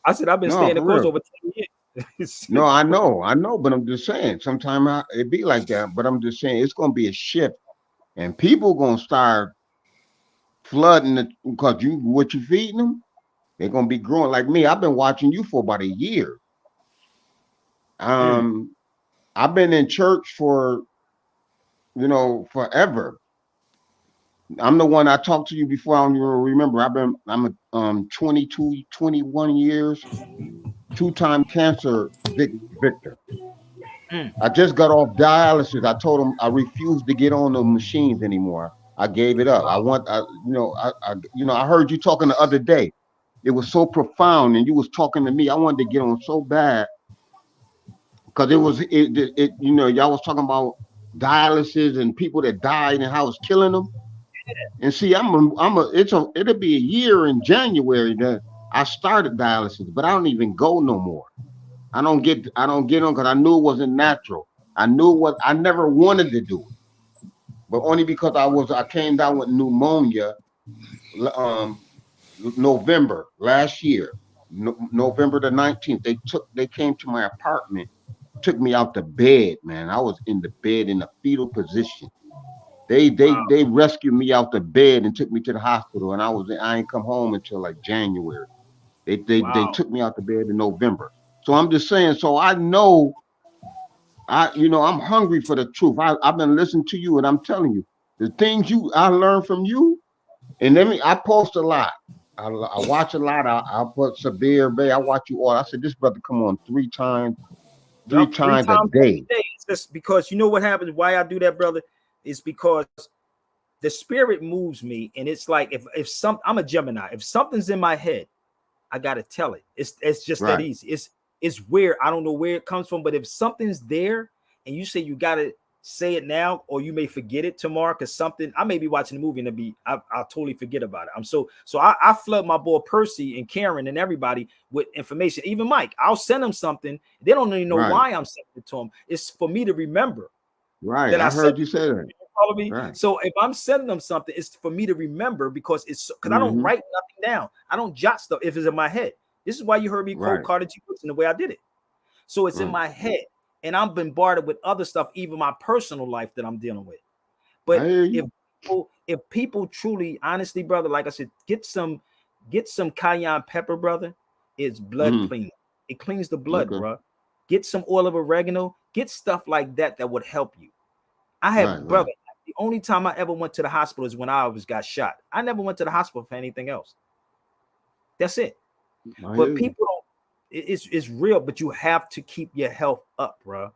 I said, I've been staying the course over 10 years. No, I know, but I'm just saying, sometimes it be like that, but I'm just saying, it's going to be a shift, and people going to start flooding because what you feeding them, they're going to be growing. Like me, I've been watching you for about a year. I've been in church for, forever. I'm the one I talked to you before. I don't even remember. I'm a 22, 21 years, two-time cancer victor. Mm. I just got off dialysis. I told them I refused to get on the machines anymore. I gave it up. I heard you talking the other day. It was so profound, and you was talking to me. I wanted to get on so bad because y'all was talking about dialysis and people that died and how it's killing them. And see, it'll be a year in January that I started dialysis, but I don't even go no more. I don't get on because I knew it wasn't natural. I never wanted to do it, but only because I came down with pneumonia, um, November last year, November the 19th. They came to my apartment, took me out the bed, man. I was in the bed in a fetal position. Wow. They rescued me out the bed and took me to the hospital, and I ain't come home until like January. They Wow. took me out the bed in November. So I'm just saying. So I know I'm hungry for the truth. I've been listening to you, and I'm telling you the things I learned from you. And I post a lot. I watch a lot. I put Sabir Bey. I watch you all. I said this brother come on three Yup. Three times a times every day. day. It's just because you know what happens. Why I do that, brother, is because the spirit moves me, and it's like if I'm a Gemini. If something's in my head, I gotta tell it. It's just that Right, easy. It's weird. I don't know where it comes from, but if something's there and you say you gotta say it now, or you may forget it tomorrow because something I may be watching a movie and I'll totally forget about it. I flood my boy Percy and Karen and everybody with information. Even Mike, I'll send them something. They don't even know right, why I'm sending it to them. It's for me to remember right. that I I said. heard you say that. Follow me. Right. So if I'm sending them something, it's for me to remember because I don't Mm-hmm. write nothing down. I don't jot stuff if it's in my head. This is why you heard me quote Right, Carter G. Woodson the way I did it. So it's in right. my head, and I'm bombarded with other stuff, even my personal life that I'm dealing with. I But hear if you. people truly, honestly, brother, like I said, get some cayenne pepper, brother. It's blood Mm-hmm. cleaner. It cleans the blood, Okay. bro. Get some oil of oregano. Get stuff like that that would help you. I Right, have, right. brother, the only time I ever went to the hospital is when I got shot. I never went to the hospital for anything else. That's it. I hear But you. people don't, it's real, but you have to keep your health up, bro.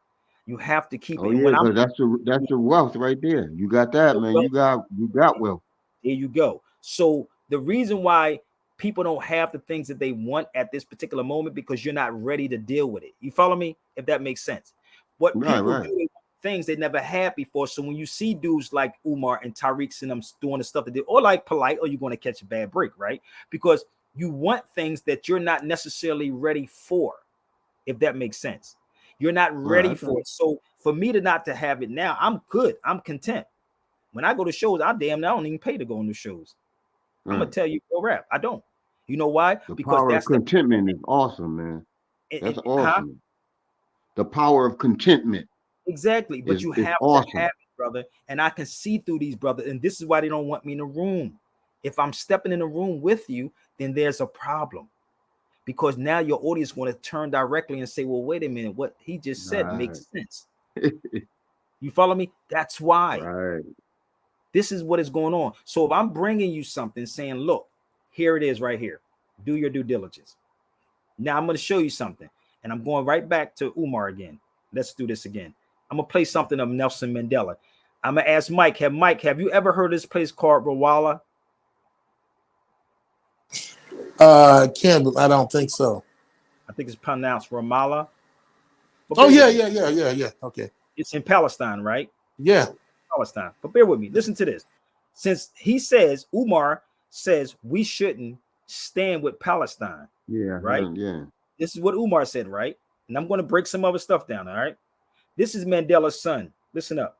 You have to keep Oh it. And yeah, when I'm because that's the wealth right there. You got that, the man. wealth, You got wealth. there you go. So the reason why people don't have the things that they want at this particular moment because you're not ready to deal with it. You follow me? If that makes sense. What Right, people do, right. they want things they never had before. So when you see dudes like Umar and Tariq and them doing the stuff that they or like Polite, or you're going to catch a bad break, right? Because you want things that you're not necessarily ready for, if that makes sense. You're not Right. ready Okay. for it. So for me to not to have it now, I'm good. I'm content. When I go to shows, I don't even pay to go on the shows. I'm gonna Right. tell you real rap. I don't. You know why? The Because power of that's the contentment is awesome, man. That's huh? awesome. The power of contentment Exactly. But you is have to have awesome. it, brother. And I can see through these brothers, and this is why they don't want me in the room. If I'm stepping in the room with you, then there's a problem. Because now your audience is going to turn directly and say, well, wait a minute, what he just said Right. makes sense. You follow me? That's why. Right. This is what is going on. So if I'm bringing you something saying, look, here it is right here. Do your due diligence. Now I'm going to show you something. And I'm going right back to Umar again. Let's do this again. I'm going to play something of Nelson Mandela. I'm going to ask Mike, have you ever heard of this place called Rawala? Campbell, I don't think so. I think it's pronounced Ramallah. But Oh bear yeah, with me. yeah. Okay. It's in Palestine, right? Yeah. Palestine. But bear with me. Listen to this. Since Umar says we shouldn't stand with Palestine, Yeah. right? Yeah. This is what Umar said, right? And I'm going to break some other stuff down, all right? This is Mandela's son. Listen up.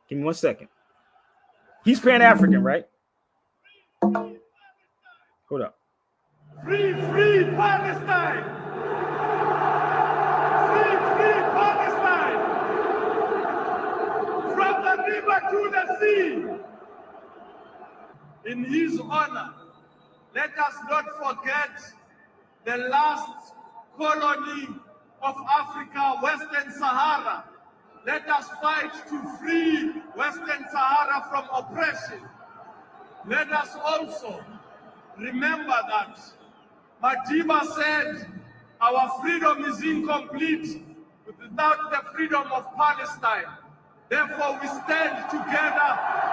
Give me 1 second. He's Pan African, right? Hold up. Free, free Palestine! Free, free Palestine! From the river to the sea! In his honor, let us not forget the last colony of Africa, Western Sahara. Let us fight to free Western Sahara from oppression. Let us also remember that Madiba said, our freedom is incomplete without the freedom of Palestine. Therefore, we stand together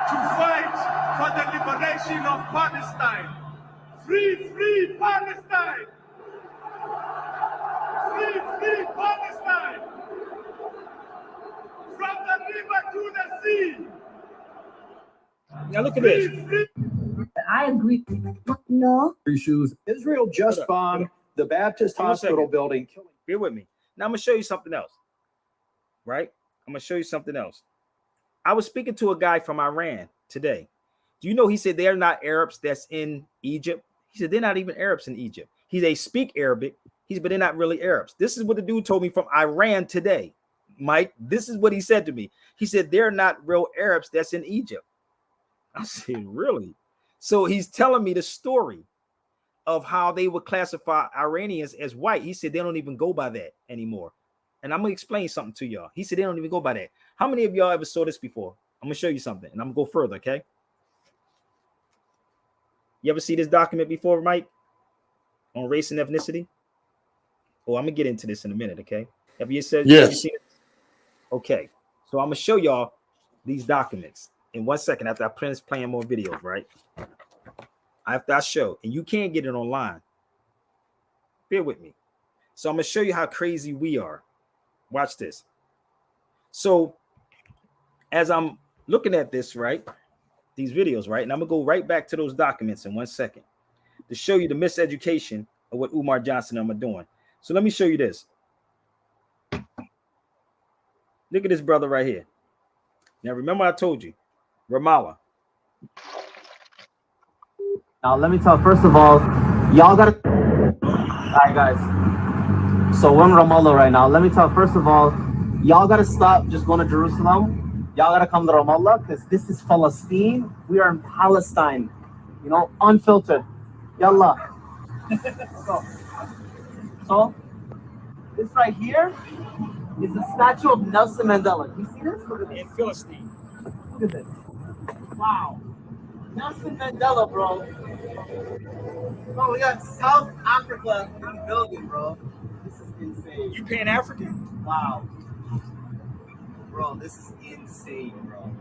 to fight for the liberation of Palestine. Free, free Palestine! Free, free Palestine! From the river to the sea! Now look at this. I agree. No. Issues. Israel just bombed the Baptist hospital building. Bear with me. Now I'm gonna show you something else. Right? I'm gonna show you something else. I was speaking to a guy from Iran today. Do you know he said they're not Arabs that's in Egypt? He said they're not even Arabs in Egypt. They speak Arabic. But they're not really Arabs. This is what the dude told me from Iran today. Mike, this is what he said to me. He said they're not real Arabs that's in Egypt. I said, really? So he's telling me the story of how they would classify Iranians as white. He said they don't even go by that anymore. And I'm going to explain something to y'all. He said they don't even go by that. How many of y'all ever saw this before? I'm going to show you something, and I'm going to go further, okay? You ever see this document before, Mike? On race and ethnicity? Oh, I'm going to get into this in a minute, okay? Have you seen it? Okay. So I'm going to show y'all these documents in 1 second after I finish playing more videos, right? After I show, and you can't get it online. Bear with me. So I'm going to show you how crazy we are. Watch this. So as I'm looking at this, right, these videos, right, and I'm going to go right back to those documents in 1 second to show you the miseducation of what Umar Johnson and them are doing. So let me show you this. Look at this brother right here. Now, remember I told you, Ramallah. Now, let me tell, first of all, y'all gotta, all right, guys. So we're in Ramallah right now. Let me tell, first of all, y'all gotta stop just going to Jerusalem. Y'all gotta come to Ramallah, because this is Palestine. We are in Palestine, you know, unfiltered. Yallah. So, this right here is a statue of Nelson Mandela. You see this? Look at this. In Philistine. Look at this. Wow. Nelson Mandela, bro. Bro, we got South Africa building, bro. This is insane. You Pan African? Wow. Bro, this is insane, bro.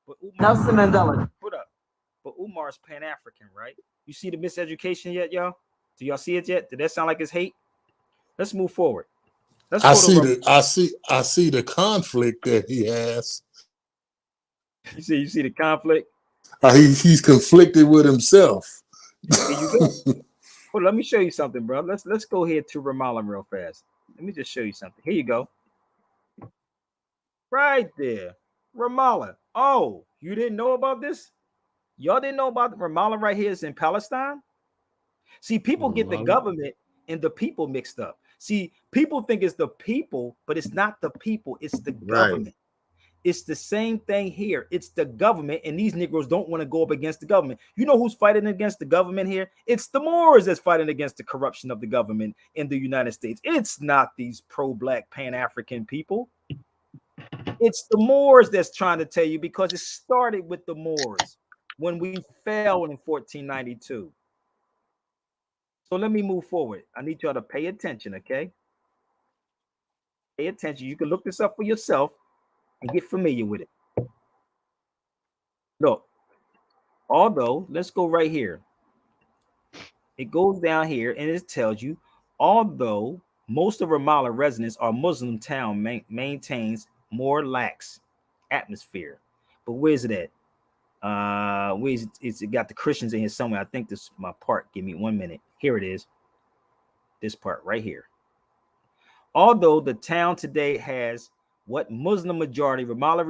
But Nelson Mandela. Put up. But Umar's Pan African, right? You see the miseducation yet, y'all? Do y'all see it yet? Did that sound like it's hate? Let's move forward. I see the conflict that he has. You see the conflict? He's conflicted with himself. There you go. Well, let me show you something, bro. Let's go here to Ramallah real fast. Let me just show you something. Here you go. Right there. Ramallah. Oh, you didn't know about this? Y'all didn't know about Ramallah right here is in Palestine? See, people get the government and the people mixed up. See, people think it's the people, but it's not the people. It's the government. It's the same thing here. It's the government, and these Negroes don't want to go up against the government. You know who's fighting against the government here? It's the Moors that's fighting against the corruption of the government in the United States. It's not these pro-black Pan-African people. It's the Moors that's trying to tell you, because it started with the Moors when we fell in 1492. So let me move forward. I need y'all to pay attention, okay? Pay attention. You can look this up for yourself and get familiar with it. Look, although, let's go right here. It goes down here and it tells you, although most of Ramallah residents are Muslim, town maintains more lax atmosphere. But where's it at? Where's it? It got the Christians in here somewhere. I think this is my part. Give me 1 minute. Here it is. This part right here. Although the town today has what Muslim majority, Ramallah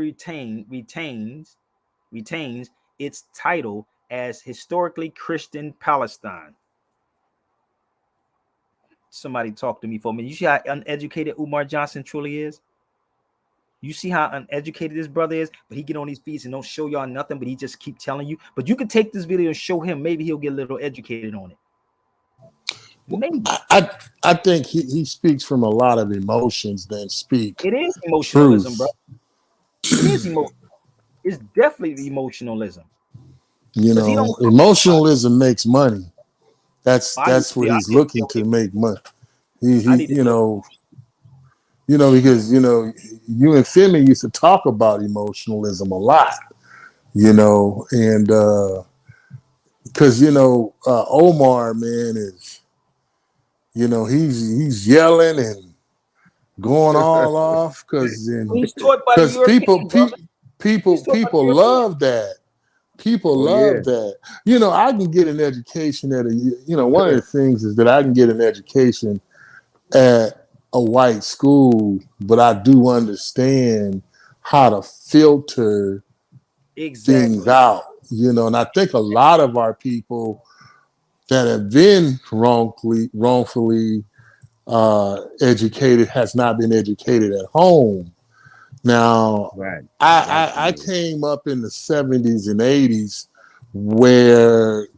retains its title as historically Christian Palestine. Somebody talk to me for a minute. You see how uneducated Umar Johnson truly is? You see how uneducated this brother is, but he get on these feeds and don't show y'all nothing, but he just keep telling you. But you could take this video and show him. Maybe he'll get a little educated on it. Maybe I think he speaks from a lot of emotions than speak it is emotionalism, bro. truth. It is emotion. It's definitely emotionalism You because he don't know, talk about it. emotionalism makes money. I need That's to what deal. I he's need to deal looking to with make emotions. money. I He need to deal with because you and Femi used to talk about emotionalism a lot. And because Omar, man, is he's yelling and going all off He's taught by the because European, brother. He's taught by the people European. love that. People Oh yeah, love that. I can get an education at one of the things is that I can get an education at a white school, but I do understand how to filter things Exactly. out, and I think a lot of our people that have been wrongfully educated has not been educated at home. Now, right. I Exactly. came up in the 70s and 80s where,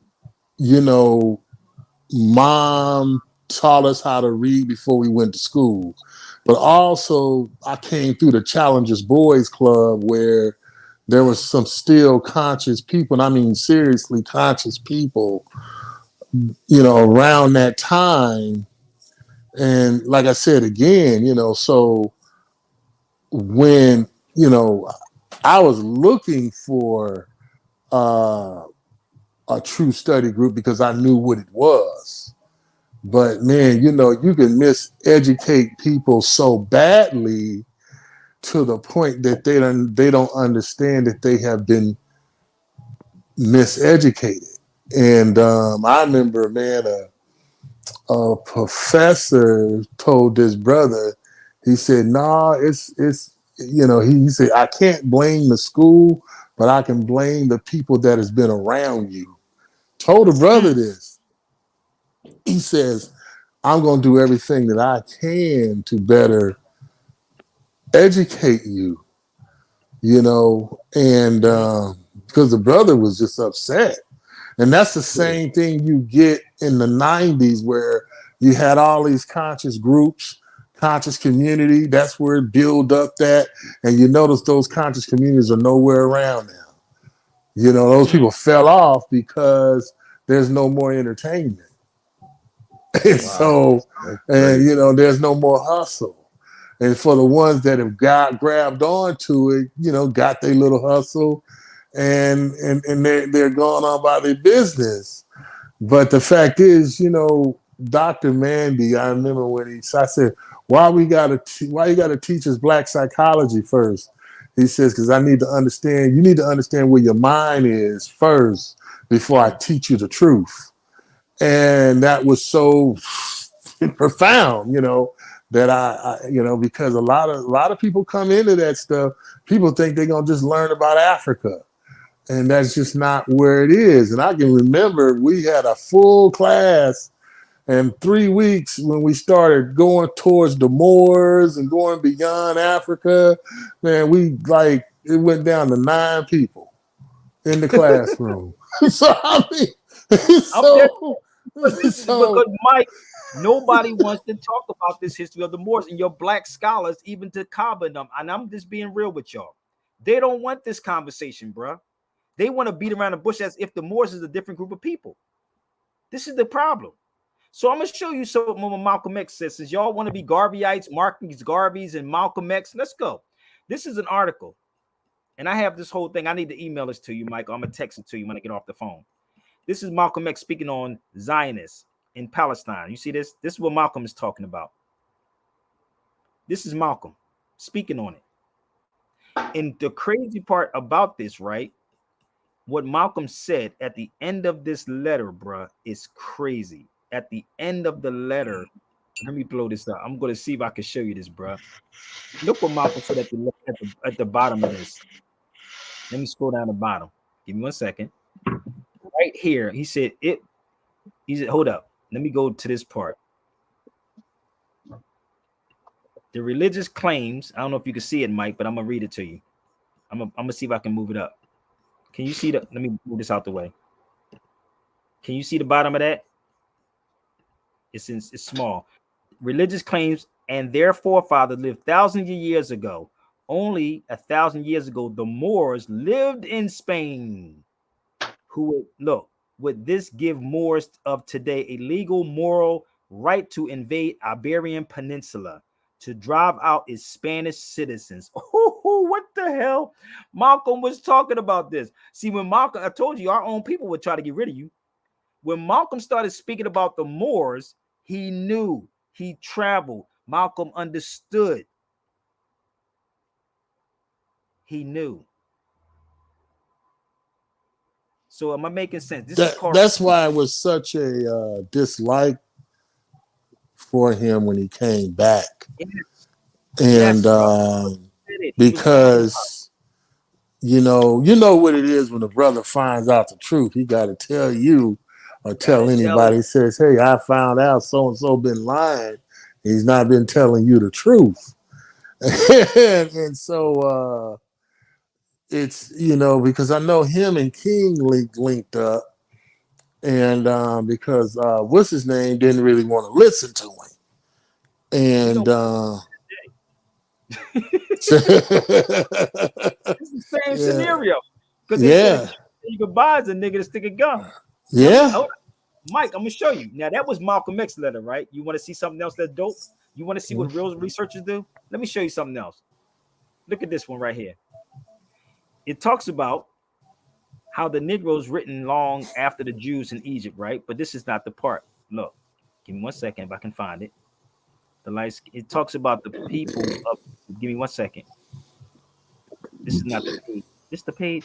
you know, mom taught us how to read before we went to school. But also, I came through the Challengers Boys Club where there was some still conscious people, and I mean seriously conscious people, around that time. And like I said again, so when, I was looking for uh, a true study group because I knew what it was. But man, you can miseducate people so badly to the point that they don't understand that they have been miseducated. And I remember, man, a professor told this brother, he said, "Nah, it's he said I can't blame the school, but I can blame the people that has been around you." Told the brother this. He says, "I'm going to do everything that I can to better educate you." And because the brother was just upset. And that's the same thing you get in the 90s where you had all these conscious groups, conscious community. That's where it built up that. And you notice those conscious communities are nowhere around now. Those people fell off because there's no more entertainment. And Wow, so, that's and crazy. there's no more hustle. And for the ones that have grabbed onto it, got their little hustle and they're going on by their business. But the fact is, Dr. Mandy, I remember when I said, why you gotta teach us black psychology first? He says, because you need to understand where your mind is first before I teach you the truth. And that was so profound, that because a lot of people come into that stuff, people think they're gonna just learn about Africa. And that's just not where it is. And I can remember we had a full class and 3 weeks when we started going towards the Moors and going beyond Africa, man, it went down to 9 people in the classroom. So I mean, I'm there so because because so Mike, nobody wants to talk about this history of the Moors, and your black scholars, even to Kaba and them. And I'm just being real with y'all. They don't want this conversation, bro. They want to beat around the bush as if the Moors is a different group of people. This is the problem. So I'm gonna show you something what Malcolm X says. Since y'all want to be Garveyites, Marcus Garveys, and Malcolm X, let's go. This is an article, and I have this whole thing. I need to email this to you, Mike. I'm gonna text it to you when I get off the phone. This is Malcolm X speaking on Zionists in Palestine. You see this? This is what Malcolm is talking about. This is Malcolm speaking on it. And the crazy part about this, right? What Malcolm said at the end of this letter, bruh, is crazy. At the end of the letter, let me blow this up. I'm going to see if I can show you this, bruh. Look what Malcolm said at the bottom of this. Let me scroll down the bottom. Give me 1 second. Right here, he said it. He said, hold up. Let me go to this part. The religious claims. I don't know if you can see it, Mike, but I'm gonna read it to you. I'm gonna see if I can move it up. Can you see the? Let me move this out the way. Can you see the bottom of that? It's small. Religious claims and their forefathers lived thousands of years ago. Only 1,000 years ago, the Moors lived in Spain. Who would this give Moors of today a legal moral right to invade Iberian Peninsula, to drive out its Spanish citizens? Oh, what the hell? Malcolm was talking about this. See, when Malcolm, I told you, our own people would try to get rid of you. When Malcolm started speaking about the Moors, he knew, he traveled. Malcolm understood. He knew. So am I making sense? That's why it was such a dislike for him when he came back. Yes. And because you know what it is when a brother finds out the truth, he got to tell you or tell anybody. He says, "Hey, I found out so and so been lying. He's not been telling you the truth." and so it's because I know him and King linked up, and because what's his name didn't really want to listen to him, and it's the same scenario. Because they said you could buy as a nigga to stick a gun. Yeah. Mike, I'm gonna show you. Now that was Malcolm X letter, right? You want to see something else that's dope? You want to see what real researchers do? Let me show you something else. Look at this one right here. It talks about how the Negroes written long after the Jews in Egypt, right? But this is not the part. Look, give me 1 second if I can find it. The lights. It talks about the people of. Give me 1 second. This is not the page. This is the page.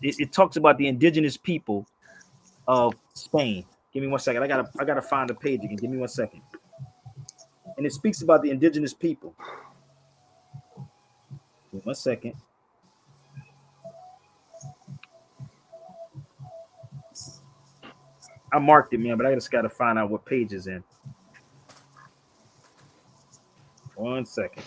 It talks about the indigenous people of Spain. Give me 1 second. I gotta find the page again. Give me 1 second. And it speaks about the indigenous people. Give me 1 second. I marked it, man, but I just gotta find out what page is in. 1 second.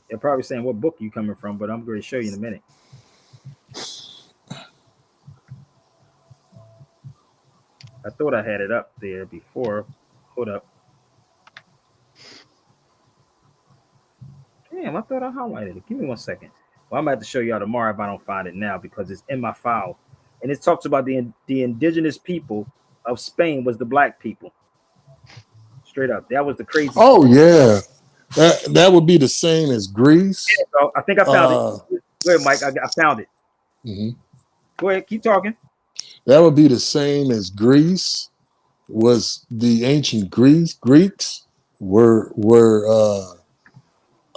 They're probably saying what book you coming from, but I'm going to show you in a minute. I thought I had it up there before. Hold up. Damn, I thought I highlighted it. Give me 1 second. Well, I'm going to have to show y'all tomorrow if I don't find it now because it's in my file. And it talks about the indigenous people of Spain was the black people. Straight up. That was the crazy story. Yeah. That would be the same as Greece. Yeah, so I think I found it. Go ahead, Mike. I found it. Mm-hmm. Go ahead. Keep talking. That would be the same as Greece. Was the ancient Greeks were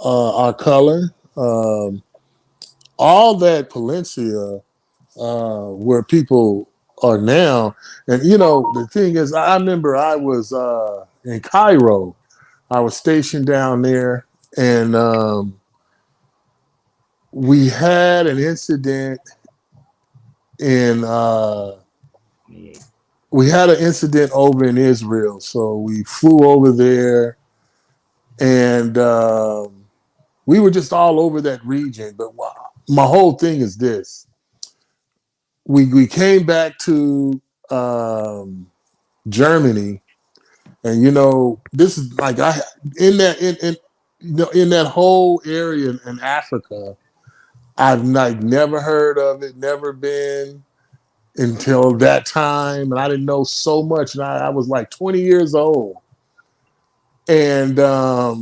our color. All that Palencia where people are now. And, the thing is, I remember I was in Cairo. I was stationed down there, and we had an incident we had an incident over in Israel. So we flew over there, and we were just all over that region. But my whole thing is this. We came back to Germany, and this is like in that whole area in Africa, I've never heard of it, never been until that time, and I didn't know so much. And I was like 20 years old, and I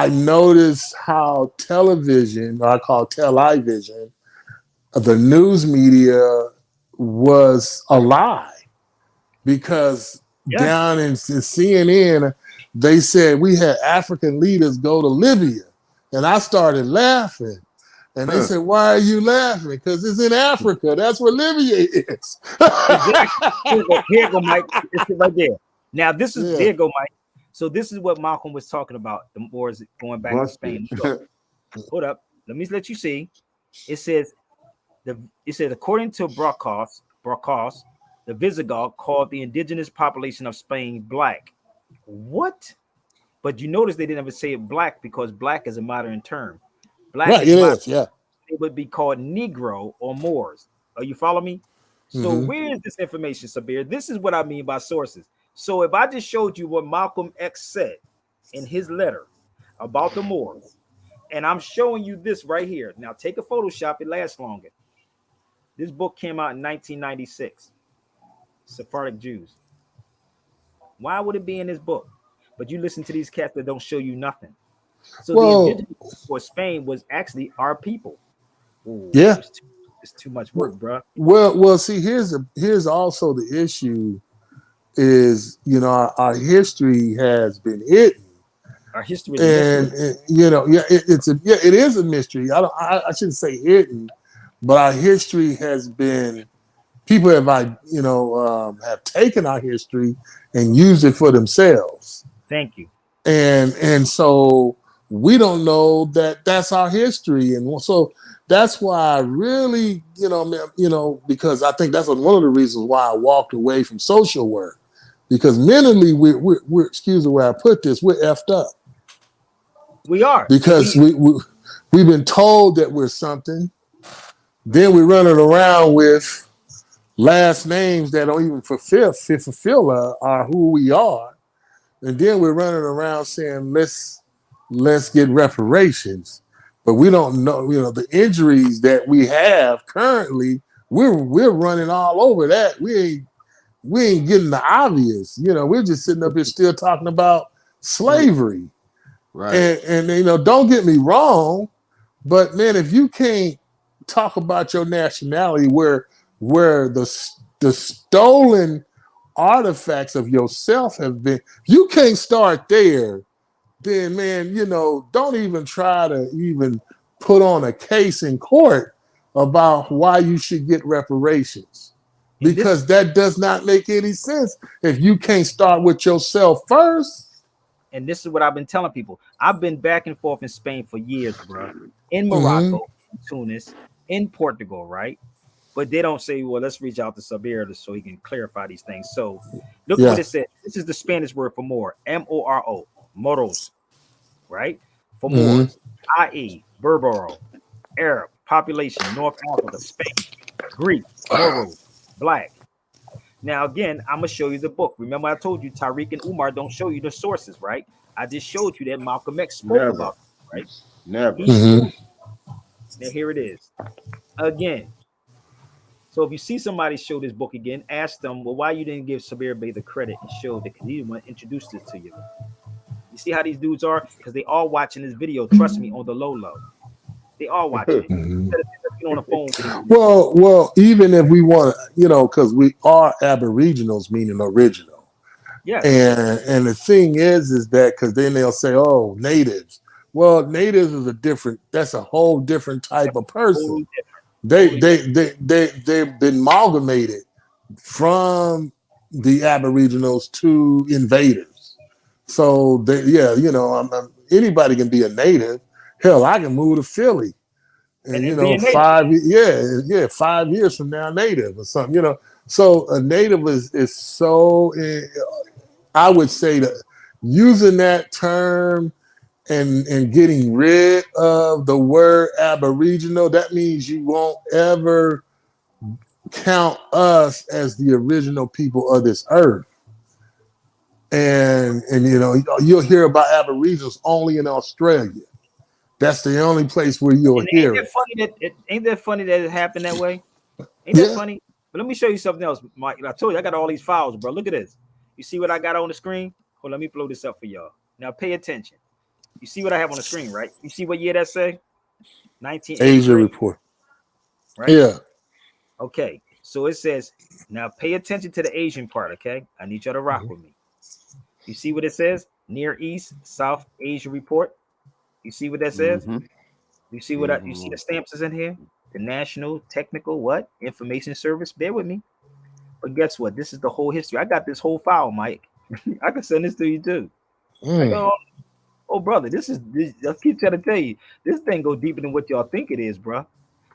noticed how television, or I call television, the news media was a lie, because down in CNN, they said we had African leaders go to Libya. And I started laughing. And they said, "Why are you laughing?" Because it's in Africa. That's where Libya is. Here go, Mike. It's right there. Now, this is, there go, Mike. So this is what Malcolm was talking about. The Moors going back to Spain. Hold up. Let me let you see. It says, according to Brocos, the Visigoth called the indigenous population of Spain black. What? But you notice they didn't ever say it black because black is a modern term. Black Right, is it my, is. Yeah. it would be called Negro or Moors. Are you follow me? So Mm-hmm. where is this information, Sabir? This is what I mean by sources. So if I just showed you what Malcolm X said in his letter about the Moors, and I'm showing you this right here. Now take a Photoshop, it lasts longer. This book came out in 1996. Sephardic Jews. Why would it be in this book? But you listen to these cats that don't show you nothing. So the Well, indigenous for Spain was actually our people. Ooh, yeah. it's too much work, bro. Well. See, here's also the issue is our history has been hidden, Our history is a and mystery. it is a mystery. I shouldn't say hidden, but our history has been people have taken our history and used it for themselves, Thank you. and so we don't know that that's our history, and so that's why I really because I think that's one of the reasons why I walked away from social work, because mentally we're excuse the way I put this, we're effed up We are. And because we've been told that we're something, then we're running around with last names that don't even fulfill our who we are, and then we're running around saying let's get reparations, but we don't know the injuries that we have currently. We're running all over that. We ain't getting the obvious. We're just sitting up here still talking about slavery, Right. and don't get me wrong, but man, if you can't talk about your nationality, where the stolen artifacts of yourself have been, you can't start there. Then man, don't even try to even put on a case in court about why you should get reparations, and this because that does not make any sense if you can't start with yourself first. and this is what I've been telling people. I've been back and forth in Spain for years, bro. In Mm-hmm. Morocco, in Tunis, in Portugal, right? But they don't say, well, let's reach out to Sabir so he can clarify these things. So look at what Yeah. it said. This is the Spanish word for more. Moro, moros, right? For Mm-hmm. Moors, i.e., Berbero, Arab, population, North Africa, Spain, Greek, Moro, Black. Now, again, I'm going to show you the book. Remember, I told you Tariq and Umar don't show you the sources, right? I just showed you that Malcolm X spoke Never. about it, right? Never. He Mm-hmm. showed. Now, here it is. Again, so if you see somebody show this book again, ask them, well, why you didn't give Sabir Bey the credit and show that, because he didn't want to introduce this to you. You see how these dudes are? Because they all watching this video, trust me, on the low. They all watching it. Mm-hmm. Instead of being on the phone with you. Well, even if we want to, because we are Aboriginals, meaning original. Yes. And the thing is that because then they'll say, oh, natives. Well, natives is that's a whole different type of person. Totally different. They've been amalgamated from the Aboriginals to invaders. So anybody can be a native. Hell, I can move to Philly, and And being native. 5 years from now, native or something. So a native is so. I would say that using that term and getting rid of the word Aboriginal, that means you won't ever count us as the original people of this earth. And you'll hear about Aboriginals only in Australia. That's the only place where you'll And hear it. ain't that funny that it happened that way? Ain't that Yeah. funny? But let me show you something else, Mike. I told you I got all these files, bro. Look at this. You see what I got on the screen? Hold on, let me blow this up for y'all. Now pay attention. You see what I have on the screen, right? You see what year that say? Asia 1983, report. right? Yeah. Okay. So it says, now pay attention to the Asian part, okay? I need y'all to rock with me. You see what it says? Near East, South Asia report. You see what that says? Mm-hmm. You see what you see the stamps is in here? The National Technical what? Information Service. Bear with me. But guess what? This is the whole history. I got this whole file, Mike. I can send this to you too. I go, oh brother, this. I keep trying to tell you, this thing go deeper than what y'all think it is, bro.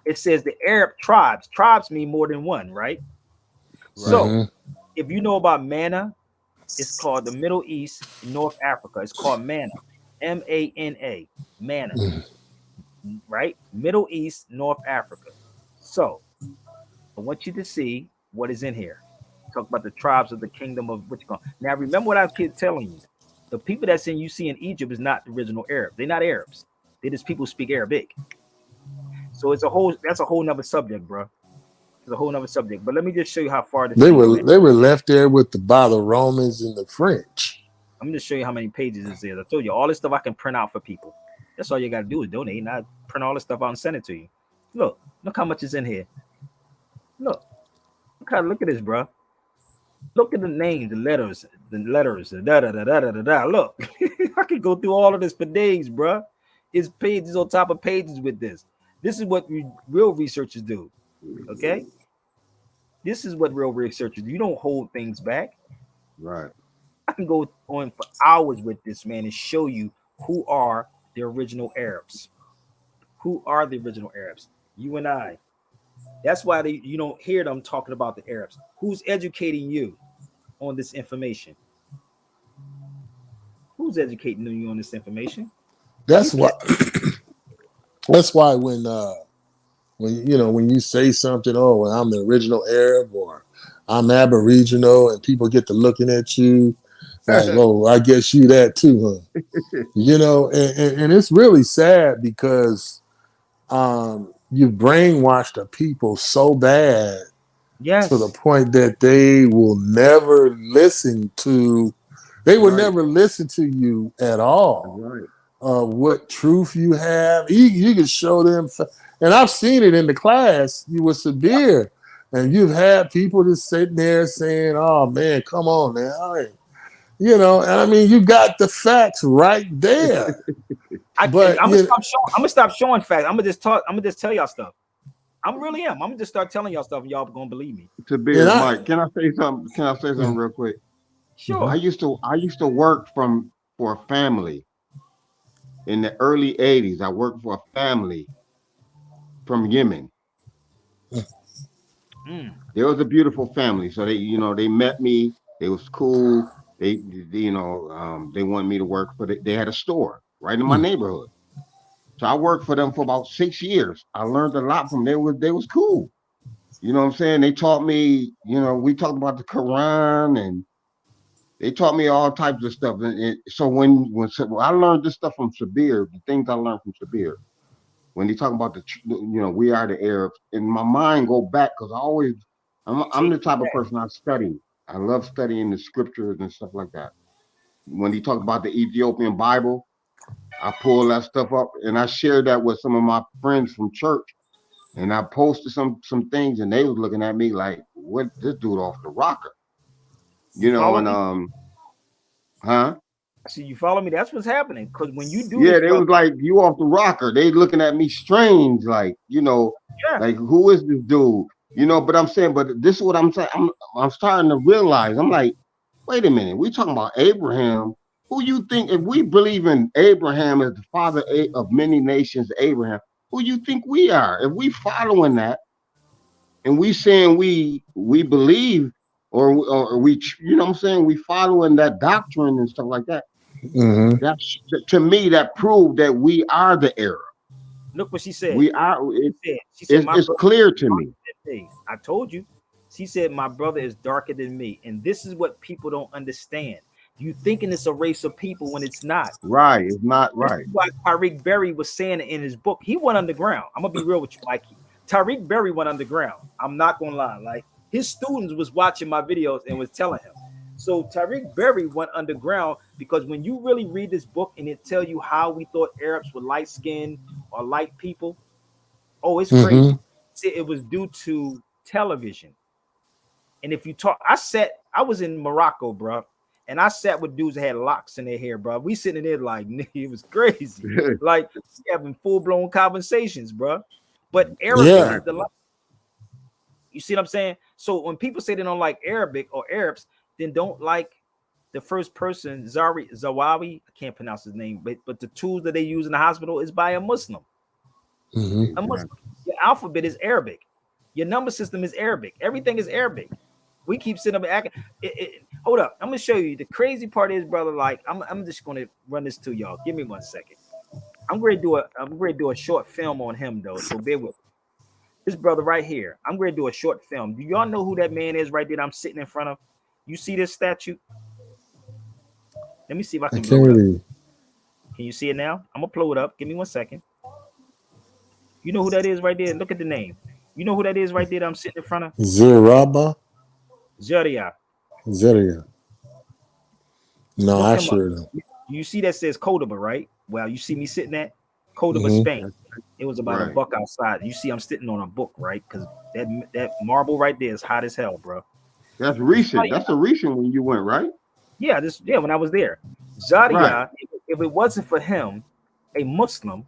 It says the Arab tribes. Tribes mean more than one, right? So if you know about Mana, it's called the Middle East, North Africa. It's called Mana, Mana, Mana. right? Middle East, North Africa. So I want you to see what is in here. Talk about the tribes of the kingdom of which. Now remember what I keep telling you. The people that's in you see in Egypt is not the original Arab. They're not Arabs. They just people who speak Arabic. So it's a whole. That's a whole nother subject, bro. It's a whole nother subject. But let me just show you how far this They thing were went. they were left there with by the Romans and the French. I'm gonna show you how many pages this is. I told you all this stuff I can print out for people. That's all you gotta do is donate, and I print all this stuff out and send it to you. Look how much is in here. Look at this, bro. Look at the names, the letters, the da da da da da da da. Look, I could go through all of this for days, bro. It's pages on top of pages with this. This is what real researchers do. Okay, this is what real researchers do. You don't hold things back. Right. I can go on for hours with this, man, and show you who are the original Arabs. Who are the original Arabs? You and I. That's why you don't hear them talking about the Arabs. Who's educating you on this information? Who's educating you on this information? That's why. That's why when when you say something, oh, well, I'm the original Arab or I'm Aboriginal, and people get to looking at you like, oh, I guess you that too, huh? And it's really sad because you've brainwashed the people so bad to the Yes. point that they will never listen to you at all. Right. What truth you have. You can show them, and I've seen it in the class. You were Sabir, and you've had people just sitting there saying, "Oh man, come on now," and I mean, you got the facts right there. I'm gonna stop showing facts. I'm gonna just talk. I'm gonna just tell y'all stuff. I really am. I'm gonna just start telling y'all stuff, and y'all gonna believe me. Sabir, Mike, can I say something? Can I say something real quick? Sure. I used to work for a family in the early '80s. I worked for a family from Yemen. It was a beautiful family. So they met me. It was cool. They wanted me to work for they had a store right in my neighborhood. So I worked for them for about 6 years. I learned a lot from them. They was cool. You know what I'm saying? They taught me, we talked about the Quran, and they taught me all types of stuff. And so when I learned this stuff from Sabir, the things I learned from Sabir, when they talk about we are the Arabs, and my mind go back because I'm the type of person I study. I love studying the scriptures and stuff like that. When he talked about the Ethiopian Bible, I pull that stuff up and I shared that with some of my friends from church. And I posted some things, and they was looking at me like, "What this dude off the rocker?" Huh? So you follow me? That's what's happening. Because when you do Yeah, they was like, "You off the rocker." They looking at me strange, like, like, who is this dude? But I'm saying, but this is what I'm saying. I'm starting to realize. I'm like, wait a minute, we talking about Abraham. Who you think, if we believe in Abraham as the father of many nations, Abraham, who you think we are? If we following that and we saying we believe or we, what I'm saying, we following that doctrine and stuff like that. Mm-hmm. That's, to me, that proved that we are the Arab. Look what she said. We are. She said it's clear to me. I told you. She said my brother is darker than me, and this is what people don't understand. You thinking it's a race of people when it's not. Right, it's not right. This is why Tyreek Berry was saying it in his book. He went underground. I'm gonna be real with you, Mikey. Tyreek Berry went underground. I'm not gonna lie. Like, his students was watching my videos and was telling him. So Tyreek Berry went underground because when you really read this book and it tell you how we thought Arabs were light skinned or light people, oh, it's crazy. It was due to television. And if you talk, I was in Morocco, bro, and I sat with dudes that had locks in their hair, bro. We sitting there like, it was crazy. Like, having full-blown conversations, bro. But Arabic is the light. You see what I'm saying? So when people say they don't like Arabic or Arabs, then don't like the first person, Zawawi. I can't pronounce his name, but the tools that they use in the hospital is by a Muslim. A Muslim. Your alphabet is Arabic. Your number system is Arabic. Everything is Arabic. We keep sitting up and acting. Hold up. I'm going to show you. The crazy part is, brother, like, I'm just going to run this to y'all. Give me 1 second. I'm going to do a short film on him though. So bear with me. This brother right here. I'm going to do a short film. Do y'all know who that man is right there that I'm sitting in front of? You see this statue? Let me see if I I can can't blow it up. really. Can you see it now? I'm gonna blow it up. Give me 1 second. You know who that is right there? Look at the name. You know who that is right there that I'm sitting in front of? Ziraba? Zaria. Zeria. No, Look I him up. sure don't. You see that says Cordoba, right? Well, you see me sitting at Cordoba, Hmm. Spain. It was about a Right. buck outside. You see, I'm sitting on a book, right? Because that marble right there is hot as hell, bro. That's recent. Zaria, That's a recent when you went, right? yeah, when I was there, Right. Zaria. If it wasn't for him, a Muslim,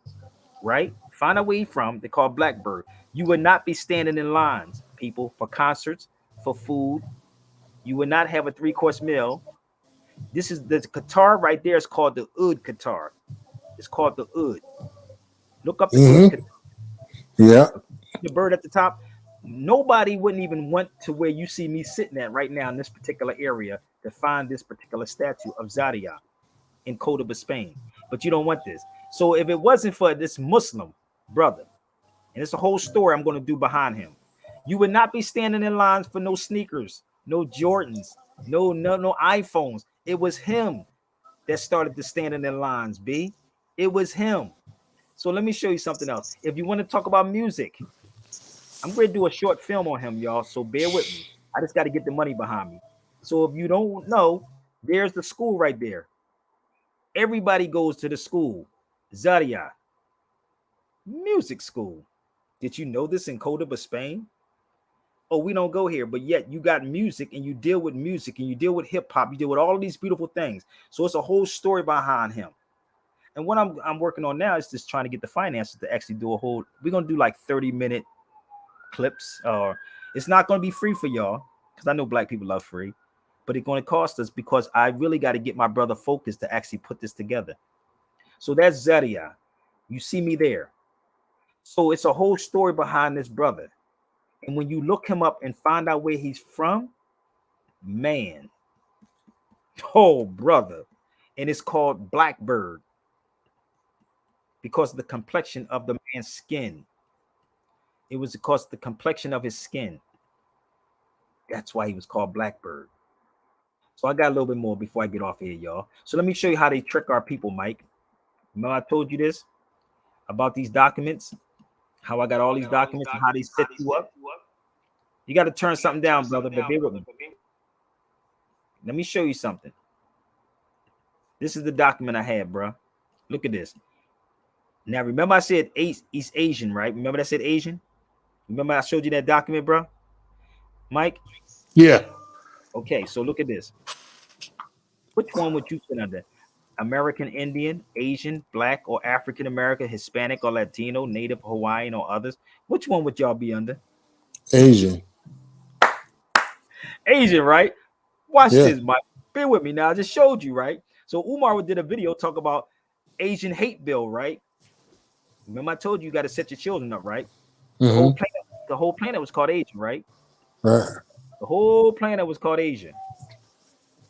right? Find out where he's from. They call Blackbird. You would not be standing in lines, people, for concerts, for food. You would not have a 3-course meal. This is the Qatar right there. Is called the Oud Qatar. It's called the Oud. Look up the Oud Hmm. Qatar. Yeah. The bird at the top. Nobody wouldn't even want to where you see me sitting at right now in this particular area to find this particular statue of Zaria in Cordoba, Spain. But you don't want this. So if it wasn't for this Muslim brother, and it's a whole story I'm going to do behind him, you would not be standing in lines for no sneakers, no Jordans, no iPhones. It was him that started the standing in lines, B. It was him. So let me show you something else. If you want to talk about music, I'm going to do a short film on him, y'all. So bear with me. I just got to get the money behind me. So if you don't know, there's the school right there. Everybody goes to the school, Zaria Music School. Did you know this in Cordoba, Spain? Oh, we don't go here, but yet you got music and you deal with music and you deal with hip hop. You deal with all of these beautiful things. So it's a whole story behind him. And what I'm working on now is just trying to get the finances to actually do a whole. We're gonna do like 30-minute clips. Or it's not gonna be free for y'all because I know black people love free, but it's gonna cost us because I really got to get my brother focused to actually put this together. So that's Zaria. You see me there. So it's a whole story behind this brother. And when you look him up and find out where he's from, man, oh brother, and it's called Blackbird because of the complexion of the man's skin. It was because of the complexion of his skin. That's why he was called Blackbird. So I got a little bit more before I get off here, y'all. So let me show you how they trick our people, Mike. Remember I told you this about these documents, how I got all these documents and how they set you up. You got to turn something down, brother, but bear with me. Let me show you something. This is the document I had, bro. Look at this. Now, remember I said East Asian, right? Remember I said Asian? Remember I showed you that document, bro? Mike? Yeah. Okay, so look at this. Which one would you fit under? American Indian, Asian, Black, or African American, Hispanic, or Latino, Native, Hawaiian, or others? Which one would y'all be under? Asian. Asian, right? Watch Yeah. this, Mike. Bear with me now. I just showed you, right? So Umar did a video talk about Asian hate bill, right? Remember I told you got to set your children up, right? Hmm. The whole planet was called Asian, right? Right. The whole planet was called Asia.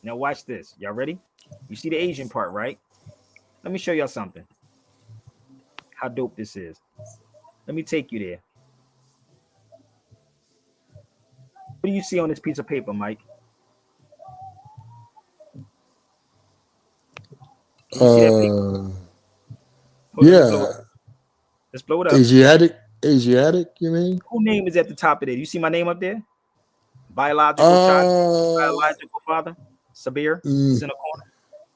Now watch this. Y'all ready? You see the Asian part, right? Let me show y'all something. How dope this is. Let me take you there. What do you see on this piece of paper, Mike? Can you see that paper? Hold on, let's blow it Yeah. up. Let's blow it up. Asiatic. Asiatic, you mean? Who name is at the top of there? You see my name up there? Biological child, Uh, biological father, Sabir. mm, It's in the corner.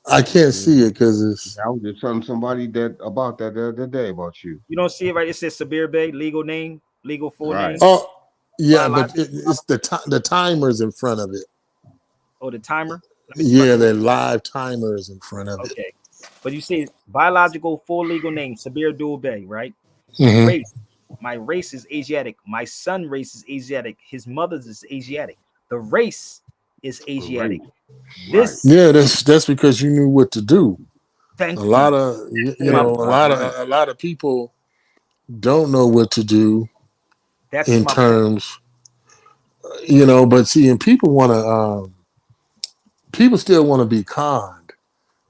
I can't Yeah. see it because it's. I was just telling somebody that about that the other day about you. You don't see it right? It says Sabir Bey, legal name, legal full Right. name, Oh, yeah, but biological it's the timers in front of it. or the timer. Let me see if I Yeah, can they're move. live timers in front of it. Okay. But you see biological full legal name, Sabir Bey, right? Hmm. Race. My race is Asiatic. My son race is Asiatic. His mother's is Asiatic. The race is Great. Asiatic. Right. This, Yeah, that's because you knew what to do. A thank lot you. of That's you my know Yeah, point. that's right. a lot of people don't know what to do That's in my point. terms, but see, and people still want to be conned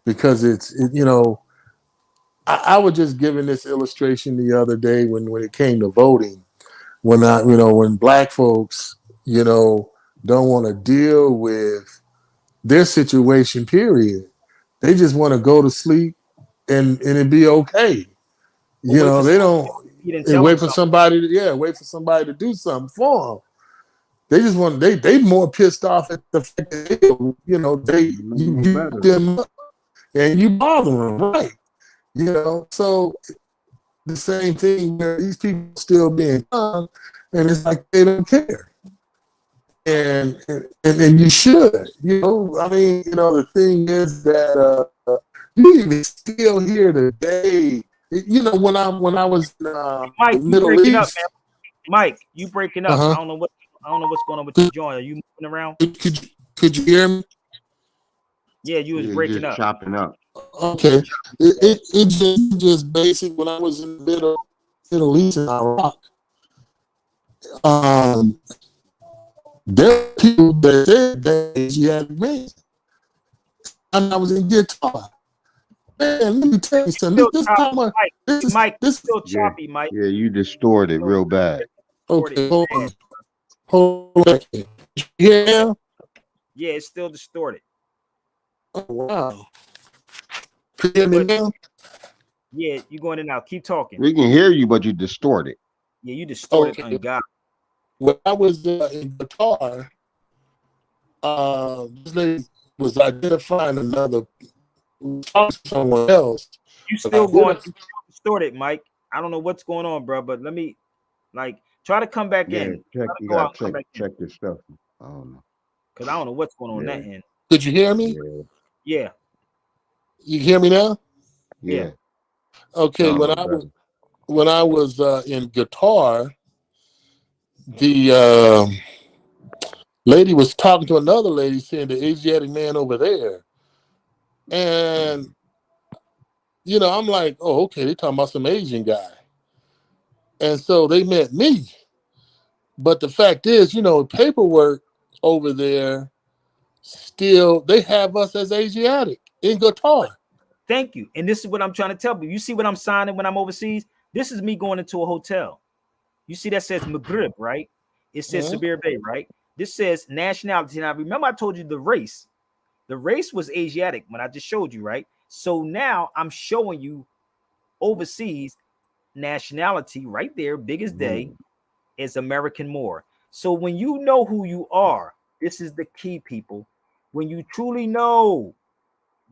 because it's I was just giving this illustration the other day when it came to voting. When when black folks, don't want to deal with their situation, period. They just want to go to sleep and it be okay. Or wait for They somebody don't to and and tell them wait for something. somebody wait for somebody to do something for them. They just want they more pissed off at the fact that You know you better. them up and you bother them, right? So the same thing where these people still being done, and it's like they don't care, and you should, I mean, the thing is that you even still here today. When I was in the Mike, you Middle breaking up, man. East. Mike, you breaking up. Uh-huh. I don't know what's going on with your joint. Are you moving around? Could you hear me? Yeah, you was Yeah, breaking just up. chopping up. Okay. It just basic when I was in the Middle East and Iraq. Um, there are people that said that Asiatic man. And I was in guitar. Man, let me tell you something. Still This choppy, time, Mike. Mike, this. still Yeah, choppy, Mike. yeah, you distorted real bad. Distorted Okay, hold bad. on. Hold on. Yeah. Yeah, it's still distorted. Oh, wow. Can you hear me But now? yeah, you going in now. Keep talking. We can hear you, but you distorted. Yeah, you distorted Okay. on God. When I was in Qatar, this lady was identifying another, talking to someone else. You But still going distorted, Mike. I don't know what's going on, bro. But let me try to come back Yeah, in. check. Try to You go gotta out, come back in. check this stuff. I don't know. Because I don't know what's going on Yeah, that end. Could you hear me? yeah, Yeah, You hear me now? yeah. yeah. Okay. Sound a little better. When I was in Qatar, the lady was talking to another lady, saying the Asiatic man over there, and I'm like, oh, okay, they talking about some Asian guy, and so they met me. But the fact is, paperwork over there still they have us as Asiatic in Qatar. Thank you. And this is what I'm trying to tell you. You see what I'm signing when I'm overseas? This is me going into a hotel. You see that says Maghrib, right? It says Mhm. Sabir Bey, right? This says nationality. Now, remember I told you the race. The race was Asiatic when I just showed you, right? So now I'm showing you overseas nationality right there, biggest day is American Moor. So when you know who you are, this is the key, people. When you truly know,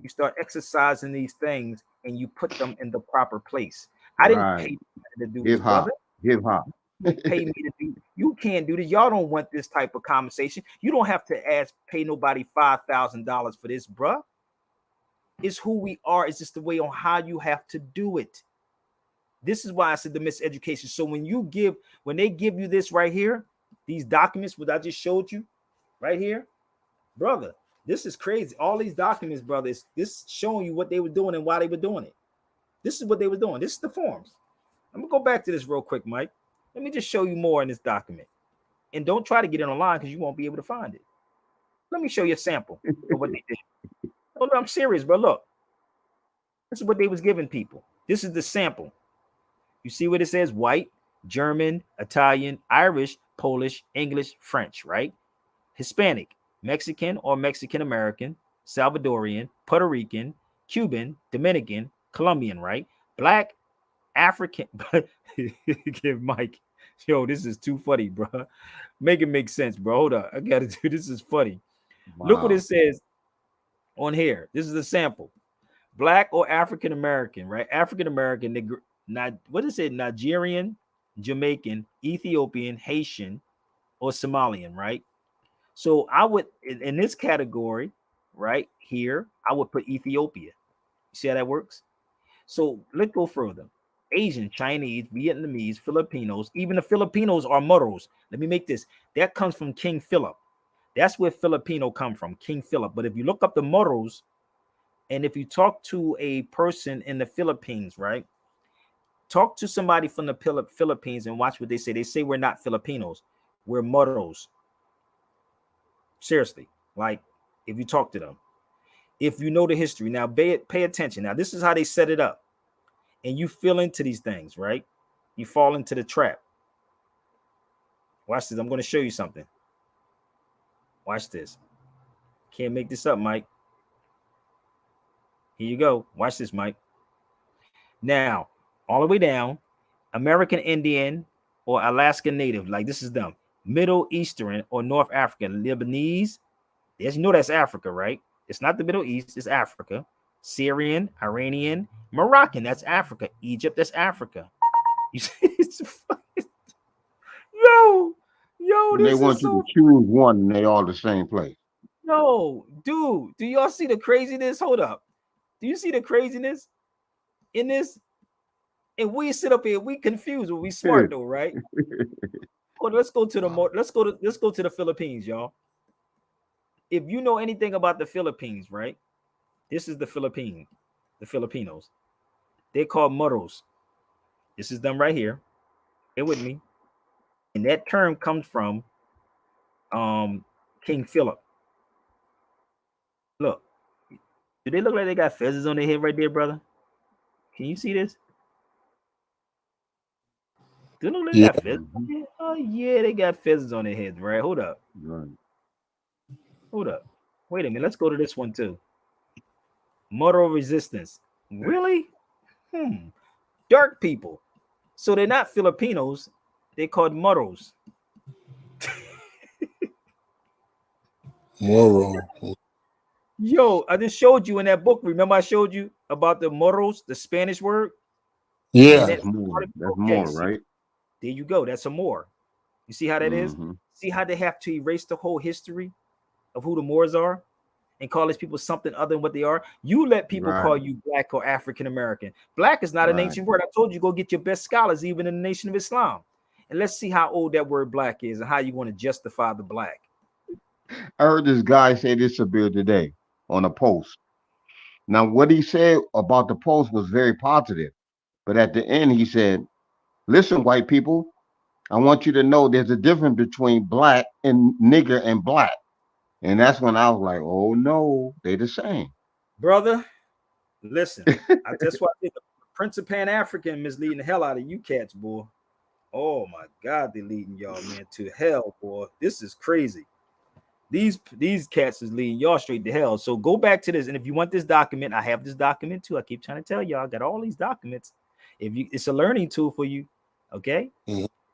you start exercising these things and you put them in the proper place. I didn't Right. pay to do this, Hip hop. brother. Hip hop. Pay me to do. You can't do this. Y'all don't want this type of conversation. You don't have to pay nobody $5,000 for this, bruh. It's who we are. It's just the way on how you have to do it. This is why I said the miseducation. So when they give you this right here, these documents, what I just showed you right here, brother, this is crazy. All these documents, brother, this showing you what they were doing and why they were doing it. This is what they were doing. This is the forms. I'm gonna go back to this real quick, Mike. Let me just show you more in this document. And don't try to get it online because you won't be able to find it. Let me show you a sample of what they did. Oh, no, I'm serious, bro. Look, this is what they was giving people. This is the sample. You see what it says? White, German, Italian, Irish, Polish, English, French, right? Hispanic, Mexican or Mexican American, Salvadorian, Puerto Rican, Cuban, Dominican, Colombian, right? Black, African. Give Mike, yo, this is too funny, bro. Make it make sense, bro. Hold up, I gotta do this. Is funny. Look what it Wow. says on here. This is a sample. Black or African American, right? African American, not what is it? Nigerian, Jamaican, Ethiopian, Haitian, or Somalian, right? So I would in this category, right here, I would put Ethiopia. You see how that works? So let's go further. Asian, Chinese, Vietnamese, Filipinos, even the Filipinos are Moros. Let me make this. That comes from King Philip. That's where Filipino come from, King Philip. But if you look up the Moros, and if you talk to a person in the Philippines, right? Talk to somebody from the Philippines and watch what they say. They say we're not Filipinos, we're Moros. Seriously, like if you talk to them, if you know the history. Now pay attention. Now this is how they set it up. and you feel into these things, right? You fall into the trap. Watch this. I'm going to show you something. Watch this. Can't make this up, Mike. Here you go. Watch this, Mike. Now, all the way down, American Indian or Alaskan Native, like this is them. Middle Eastern or North African, Lebanese. Yes, you know that's Africa, right? It's not the Middle East, it's Africa. Syrian, Iranian, Moroccan, that's Africa. Egypt, that's Africa. You see, it's yo, And they this want is you so to choose one, and they all the same place. no, dude. Do y'all see the craziness? Hold up. Do you see the craziness in this? And we sit up here, we confused, but we smart though, right? Well, let's go to the Philippines, y'all. If you know anything about the Philippines, right? This is the Filipinos. They're called Moros. This is them right here. Here with me. And that term comes from King Philip. Look, do they look like they got feathers on their head right there, brother? Can you see this? Do they look like they got feathers on their head? Oh yeah, they got feathers on their heads, right? Hold up. Right. Hold up. Wait a minute. Let's go to this one too. Moro resistance. Really? Dark people. So they're not Filipinos. They're called Moros. Moro. Yo, I just showed you in that book. Remember I showed you about the Moros, the Spanish word? Yeah. That's more. That's more, right? There you go. That's a Moor. You see how that is? See how they have to erase the whole history of who the Moors are and call these people something other than what they are? You let people call you black or African American. Black is not an ancient word. I told you, go get your best scholars, even in the Nation of Islam. And let's see how old that word black is and how you want to justify the black. I heard this guy say this Sabir today on a post. Now, what he said about the post was very positive, but at the end he said, "Listen, white people, I want you to know there's a difference between black and nigger and black." And that's when I was like, "Oh no, they the same." Brother, listen, that's why I think the Prince of Pan African misleading the hell out of you cats, boy. Oh my God, they're leading y'all, man, to hell, boy. This is crazy. These cats is leading y'all straight to hell. So go back to this, and if you want this document, I have this document too. I keep trying to tell y'all, I got all these documents. It's a learning tool for you, okay?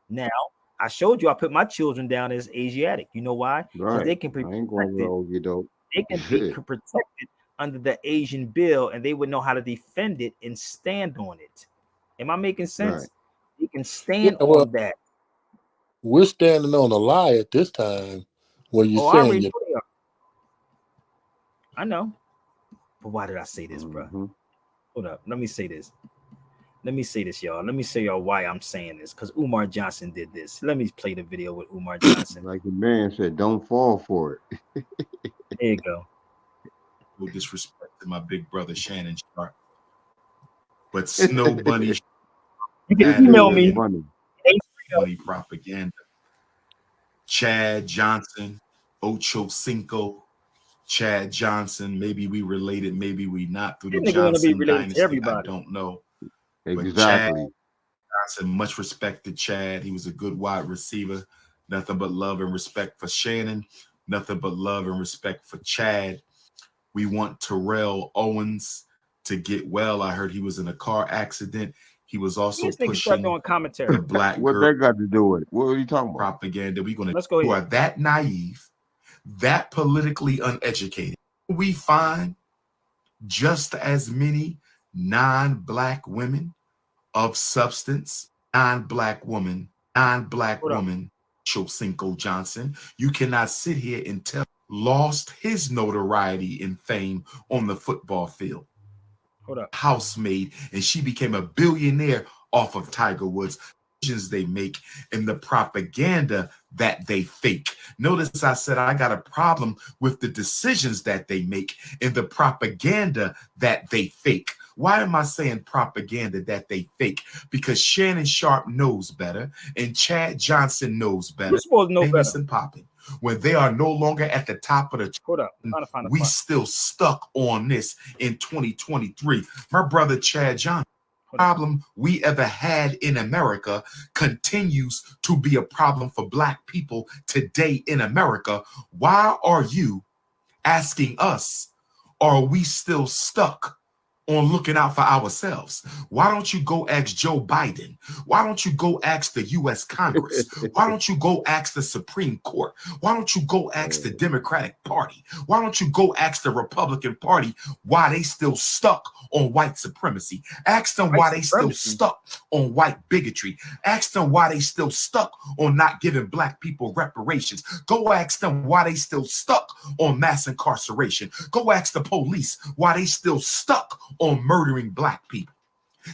Now I showed you I put my children down as Asiatic. You know why? Because they can protect it. They can be protected under the Asian bill, and they would know how to defend it and stand on it. Am I making sense? Right. You can stand on that. We're standing on a lie at this time. Where you saying you? I know, but why did I say this, bro? Hold up. Let me say this. Y'all. Let me say y'all why I'm saying this. Because Umar Johnson did this. Let me play the video with Umar Johnson. Like the man said, don't fall for it. There you go. No disrespect to my big brother Shannon Sharp, but Snow Bunny. You can email me. Money propaganda. Chad Johnson, Ocho Cinco, Chad Johnson. Maybe we related, maybe we not through the Johnson dynasty. I don't know. Exactly. But Chad Johnson, much respect to Chad. He was a good wide receiver. Nothing but love and respect for Shannon. Nothing but love and respect for Chad. We want Terrell Owens to get well. I heard he was in a car accident. He was also pushing commentary. The black what girl. They got to do with it? What are you talking about? Propaganda. We're going to Let's go who ahead. are that naive, that politically uneducated. We find just as many non-black women of substance, non-black woman, Chosinko Johnson. You cannot sit here and tell lost his notoriety and fame on the football field. Hold up. Housemaid, and she became a billionaire off of Tiger Woods. They make and the propaganda that they fake. Notice I said I got a problem with the decisions that they make and the propaganda that they fake. Why am I saying propaganda that they fake? Because Shannon Sharp knows better and Chad Johnson knows better. You're supposed to know famous better. And popping. When they are no longer at the top of the hold up. We still stuck on this in 2023. My brother Chad Johnson. problem we ever had in America continues to be a problem for Black people today in America. Why are you asking us, or are we still stuck on looking out for ourselves? Why don't you go ask Joe Biden? Why don't you go ask the U.S. Congress? Why don't you go ask the Supreme Court? Why don't you go ask the Democratic Party? Why don't you go ask the Republican Party why they still stuck on white supremacy? Ask them why they still stuck on white bigotry. Ask them why they still stuck on not giving Black people reparations. Go ask them why they still stuck on mass incarceration. Go ask the police why they still stuck on murdering Black people.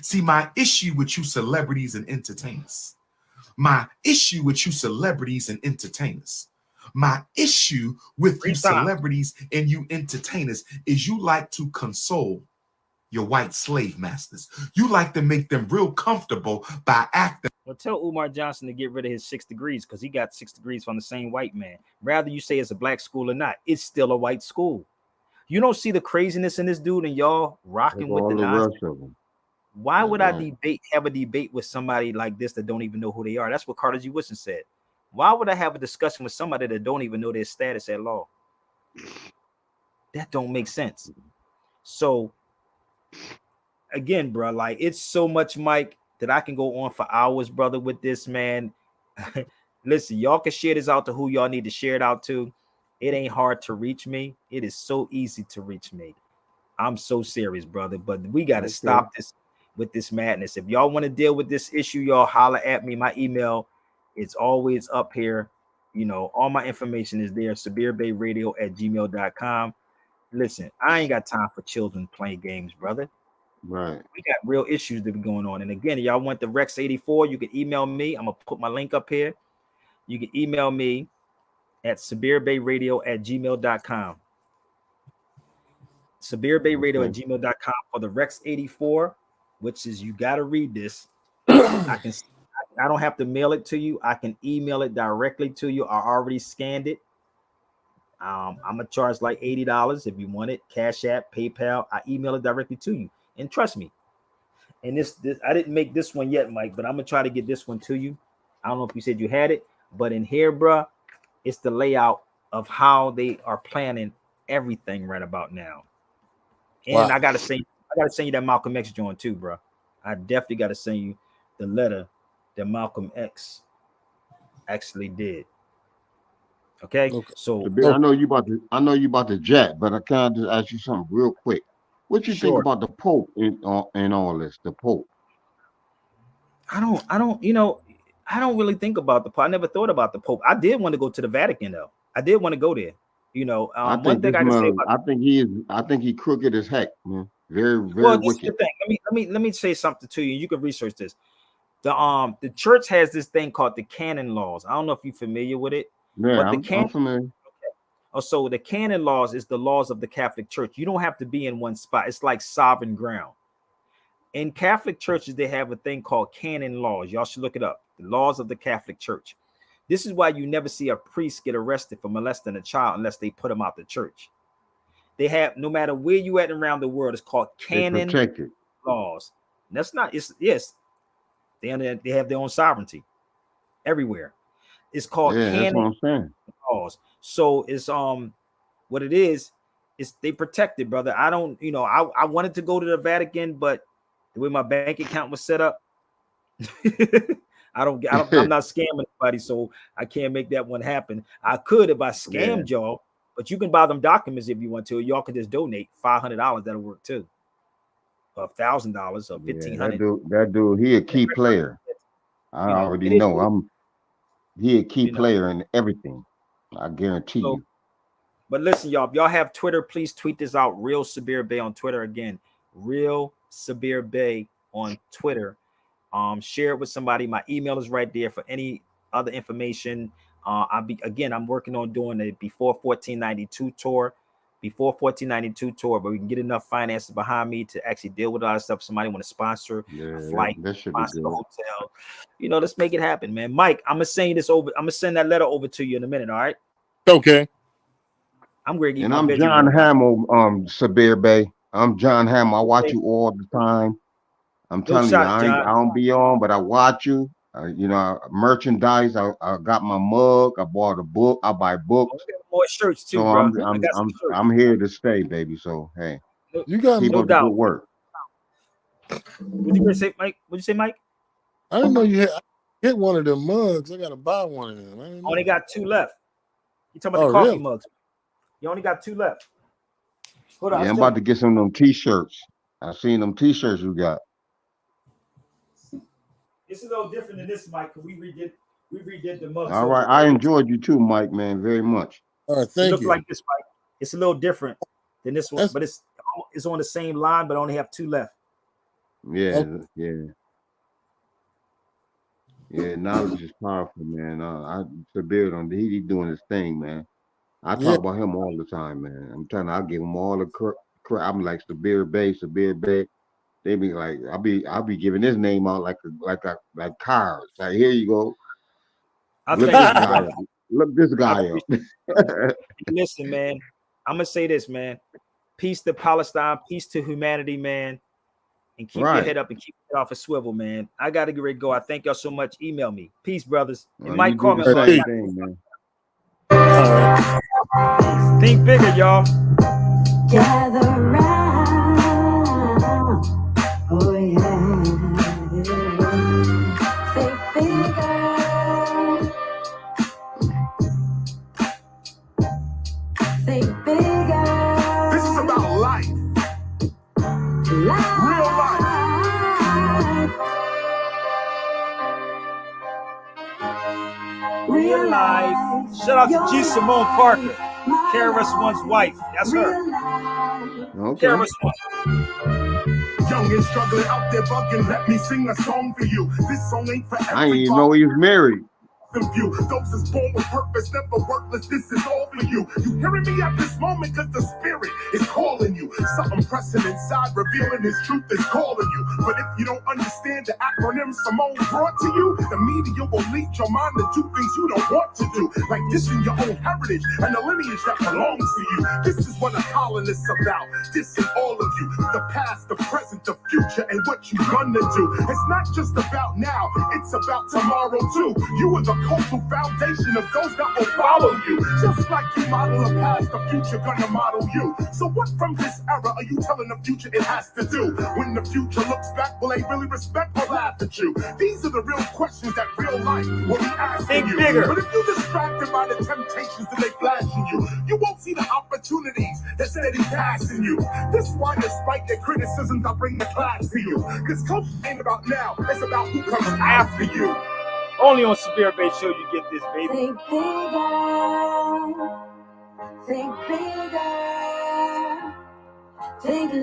See, my issue with you celebrities and entertainers, my issue with you celebrities and entertainers, my issue with you celebrities and you entertainers is you like to console your white slave masters. You like to make them real comfortable by acting. Well, tell Umar Johnson to get rid of his 6 degrees, because he got 6 degrees from the same white man. Rather you say it's a Black school or not, it's still a white school. You don't see the craziness in this dude, and y'all rocking with the nonsense. Why would I have a debate with somebody like this that don't even know who they are? That's what Carter G. Woodson said. Why would I have a discussion with somebody that don't even know their status at law? That don't make sense. So again, bro, like, it's so much, Mike, that I can go on for hours, brother, with this, man. Listen, y'all can share this out to who y'all need to share it out to. It ain't hard to reach me. It is so easy to reach me. I'm so serious, brother. But we got to stop this with this madness. If y'all want to deal with this issue, y'all holler at me. My email is always up here. You know, all my information is there. SabirBeyRadio@gmail.com. Listen, I ain't got time for children playing games, brother. Right. We got real issues that be going on. And again, y'all want the Rex 84, you can email me. I'm going to put my link up here. You can email me at SabirBeyRadio@gmail.com. SabirBeyRadio@gmail.com for the Rex 84, which is, you got to read this. I don't have to mail it to you. I can email it directly to you. I already scanned it. I'm gonna charge like $80 if you want it. Cash App, PayPal. I email it directly to you. And trust me. And this I didn't make this one yet, Mike, but I'm gonna try to get this one to you. I don't know if you said you had it, but in here, bruh, it's the layout of how they are planning everything right about now. And Wow. I gotta send you that Malcolm X joint too, bro. I definitely gotta send you the letter that Malcolm X actually did. Okay. So I know you about the jet, but I can't just ask you something real quick. What you think about the Pope in all this? The Pope. I don't, you know, I don't really think about the Pope. I never thought about the Pope. I did want to go to the Vatican though. I did want to go there. You know, one thing I can say about, I think he crooked as heck, man. Very, very well, this wicked. is the thing. Let me say something to you. You can research this. The church has this thing called the canon laws. I don't know if you're familiar with it. Yeah, But I'm familiar. So the canon laws is the laws of the Catholic Church. You don't have to be in one spot. It's like sovereign ground. In Catholic churches, they have a thing called canon laws. Y'all should look it up. The laws of the Catholic Church. This is why you never see a priest get arrested for molesting a child unless they put him out the church. They have, no matter where you at around the world, it's called canon laws. And that's not, yes, they have their own sovereignty everywhere. It's called canon laws. So it's what it is they protect it, brother. I don't, you know, I wanted to go to the Vatican, but the way my bank account was set up, I'm not scamming anybody, so I can't make that one happen. I could if I scammed y'all, but you can buy them documents if you want to. Y'all can just donate $500. That'll work too. Or $1,000 or $1,500. That dude, he a key player. I already know. He a key player in everything. I guarantee you. But listen, y'all, if y'all have Twitter, please tweet this out. Real Sabir Bey on Twitter. Again, Real Sabir Bey on Twitter. Share it with somebody. My email is right there for any other information. I'm working on doing a before 1492 tour. Before 1492 tour, but we can get enough finances behind me to actually deal with a lot of stuff. Somebody want to sponsor a flight, sponsor a hotel. You know, let's make it happen, man. Mike, I'm gonna send this over. I'm gonna send that letter over to you in a minute. All right. Okay. I'm ready. And I'm John Hamill, Sabir Bey. I'm John Hamill. I watch you all the time. I'm No telling you, shot, I John. don't be on, but I watch you. You know, merchandise. I got my mug. I bought a book. I buy I books. got more shirts too, So bro. I'm I I'm got some I'm shirts. I'm here to stay, baby. So hey, No, You got keep no up the doubt. good work. What you gonna say, Mike? What you say, Mike? I didn't know you had get one of them mugs. I gotta buy one of them. I didn't know. Only got 2 left. You talking about Oh, the coffee really? mugs? You only got 2 left. Hold on, Yeah, I'll I'm show about you. to get some of them t-shirts. I seen them t-shirts you got. It's a little different than this, Mike. Cause we redid the mug. All So right. I enjoyed you too, Mike, man, very much. All right, it thank looked you. like this, Mike. It's a little different than this one, That's but it's on the same line, but I only have 2 left. Yeah, okay. yeah. Knowledge is powerful, man. Sabir on he doing his thing, man. I Yeah, talk about him all the time, man. I'm telling you, I give him all the crap. I'm like Sabir Bey. They be like, I'll be giving his name out like cars. Like, here you go. I'll Look tell you this this, guy brother. up. Look this I guy up. appreciate Listen, man. I'm gonna say this, man. Peace to Palestine, peace to humanity, man. And keep your Right. head up and keep it off a swivel, man. I gotta get ready to go. I thank y'all so much. Email me. Peace, brothers. And You Mike, do call the me. hey, same peace. thing, man. All right. Think bigger, y'all. Gather round. Oh yeah. Think bigger. Think bigger. This is about life. Life. Real life. Real life. Shout out to G. Simone Parker. KRS-One's wife. That's her. Okay. KRS-One. Young and struggling out there bugging, let me sing a song for you. This song ain't for I didn't everybody. even know he was married. View. Those is born with purpose, never worthless. This is all for you. You hearing me at this moment because the spirit is calling you. Something pressing inside, revealing his truth is calling you. But if you don't understand the acronym Simone brought to you, the media will lead your mind to do things you don't want to do. Like dissing your own heritage and the lineage that belongs to you. This is what a colonist's about. Dissing all of you. The past, the present, the future, and what you gonna do. It's not just about now, it's about tomorrow too. You are the cultural foundation of those that will follow you. Just like you model the past, the future gonna model you. So what from this era are you telling the future it has to do? When the future looks back, will they really respect or laugh at you? These are the real questions that real life will be asking Think you. bigger. But if you're distracted by the temptations that they flashing you, you won't see the opportunities that steady passing you. This is why despite their criticisms, I bring the class to you. Cause culture ain't about now, it's about who comes after you. Only on Sabir Bey Show you get this, baby. Think bigger, think bigger, think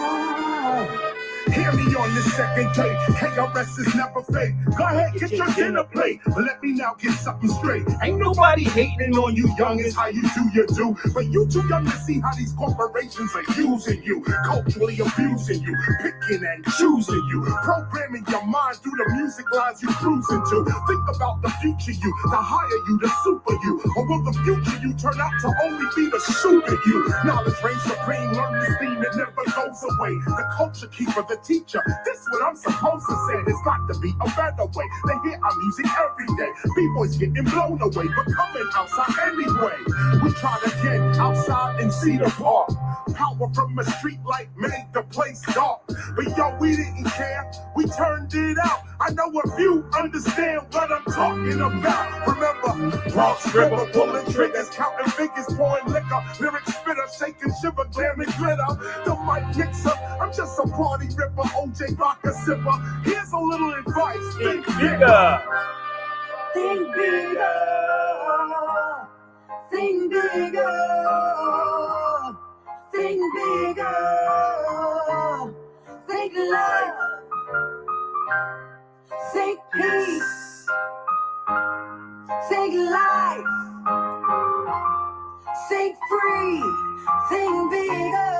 love. Hear me on this second tape. KRS is never fake. Go ahead, get your dinner plate. But let me now get something straight. Ain't nobody hating on you, young, is how you do your do. But you too young to see how these corporations are using you, culturally abusing you, picking and choosing you, programming your mind through the music lines you cruising to. Think about the future you, the higher you, the super you. Or will the future you turn out to only be the super you? Knowledge reigns supreme, learn this theme, it never goes away. The culture keeper, the teacher, this is what I'm supposed to say. There's got to be a better way. They hear our music every day. B-boys getting blown away, but coming outside anyway. We tried again, outside in Cedar Park. Power from a street light made the place dark. But yo, we didn't care, we turned it out. I know a few understand what I'm talking about. Remember, Bronx River, pulling triggers, counting figures, pouring liquor, lyric spitter, shaking shiver, glaring glitter. The mic mixer, I'm just a party ripper, OJ vodka sipper. Here's a little advice, think bigger. Think bigger. Think bigger. Think bigger. Think love. Think peace. Think life. Think free. Think bigger.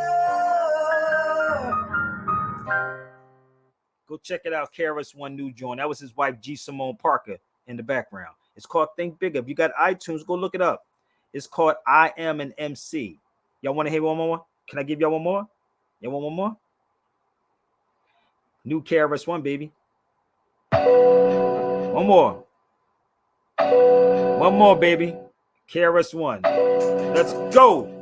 Go check it out. KRS-One new joint. That was his wife, G. Simone Parker, in the background. It's called Think Bigger. If you got iTunes, go look it up. It's called I Am an MC. Y'all want to hear one more? Can I give y'all one more? Y'all want one more? New KRS-One, baby. One more. One more, baby. KRS-One. Let's go.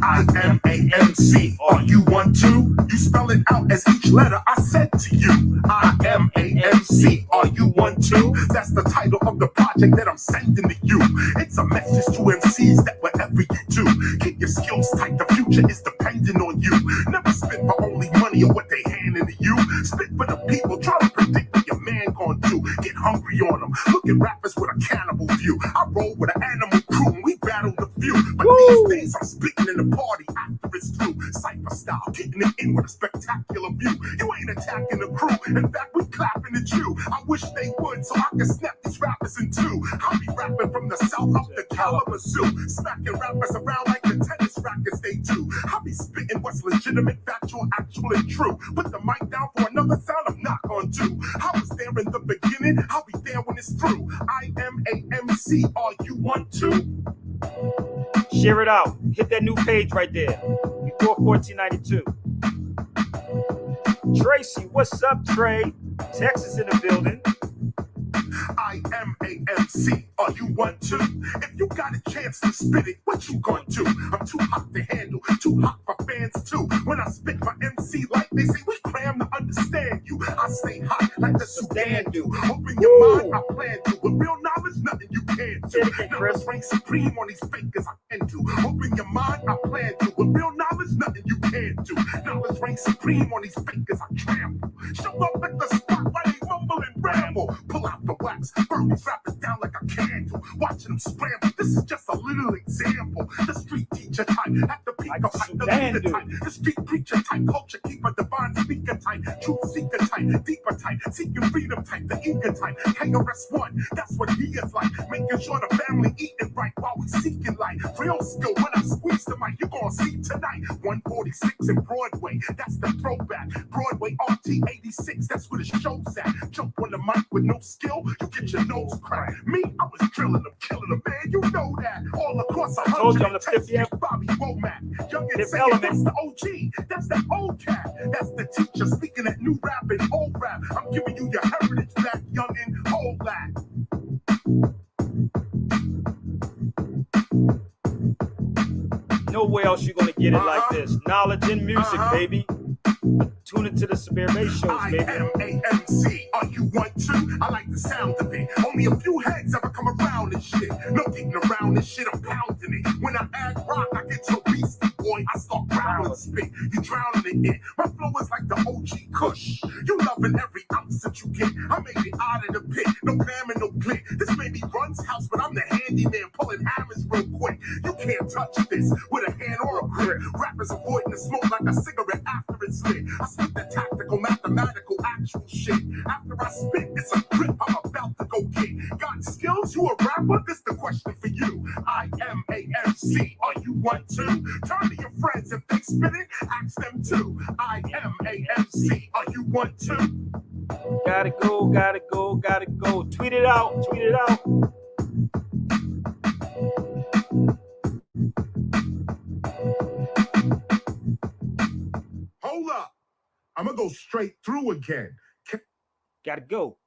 I-M-A-M-C, are you one too? You spell it out as each letter I said to you. I-M-A-M-C, are you one too? That's the title of the project that I'm sending to you. It's a message to MCs that whatever you do, keep your skills tight, the future is dependent on you. Never spit for only money or what they handing to you. Spit for the people, try to predict what your man gonna do. Get hungry on them, look at rappers with a cannibal view. I roll with an animal crew and we battle the few. But these days I'm spitting in the party after it's through. Cypher style, getting it in with a spectacular view. You ain't attacking the crew, in fact we clapping at you. I wish they would so I can snap these rappers in two. I'll be rapping from the south up to Kalamazoo, smacking rappers around like the tennis rackets they do. I'll be spitting what's legitimate, factual, actual, and true. Put the mic down for another sound I'm not gonna do. I was there in the beginning, I'll be there when it's through. I-M-A-M-C, are you one too? Share it out. Hit that new page right there. Before 1492. Tracy, what's up, Trey? Texas in the building. I-M-A-M-C, are you one too? If you got a chance to spit it, what you gonna do? I'm too hot to handle, too hot for fans too. When I spit for MC like they say, we cram to understand you. I stay hot like the Sudan do. Open your mind, I plan to. With real knowledge, nothing you can't do. Knowledge reigns supreme on these fakers I can do. Open your mind, I plan to. With real knowledge, nothing you can't do. Knowledge reigns supreme on these fakers I trample. Show up at the spot while they mumble and ramble. Pull out the wax, burn these rappers down like a candle. Watching them scramble, this is just a little example. The street teacher type, at the peak of height, the leader type. The street preacher type, culture keeper, divine speaker type. Truth seeker type, deeper type, seeking freedom type. The eager type, KRS-One, that's what he is like. Making sure the family eating right while we seeking light. Real skill, when I squeeze the mic, you're gonna see tonight. 146 in Broadway, that's the throwback. Broadway RT 86, that's where the show's at. Jump on the mic with no skill, you get your nose cracked. Me, I was drilling them, killing them, man, you know that. All across I told you I'm the 50th. Bobby Womack, young and saying that's the OG, that's the old cat. That's the teacher speaking that new rap and old rap. I'm giving you your heritage back, young and old lad. Nowhere else you're gonna get it like this. Knowledge and music, baby. Tune into the Sabir Bey shows, baby. I-M-A-M-C, are you one too? I like the sound of it. Only a few heads ever come around this shit. No getting around this shit, I'm pounding it. When I add rock, I get so beastie, boy, I start growling spit. You drowning in it. My flow is like the OG Kush. You loving every ounce that you get. I made it out of the pit. No clam and no click. This may be Run's house, but I'm the handyman pulling hammers real quick. You can't touch this with a hand or a grip. Rappers avoiding the smoke like a cigarette after it's lit. I spit the tactical, mathematical, actual shit. After I spit, it's a grip I'm about to go get. Got skills? You a rapper? This the question for you. I-M-A-M-C, are you one too? Turn to your friends if they spit it, ask them too. I-M-A-M-C, are you one too? Gotta go, gotta go, gotta go. Tweet it out, tweet it out. Hold up. I'm gonna go straight through again. Gotta go.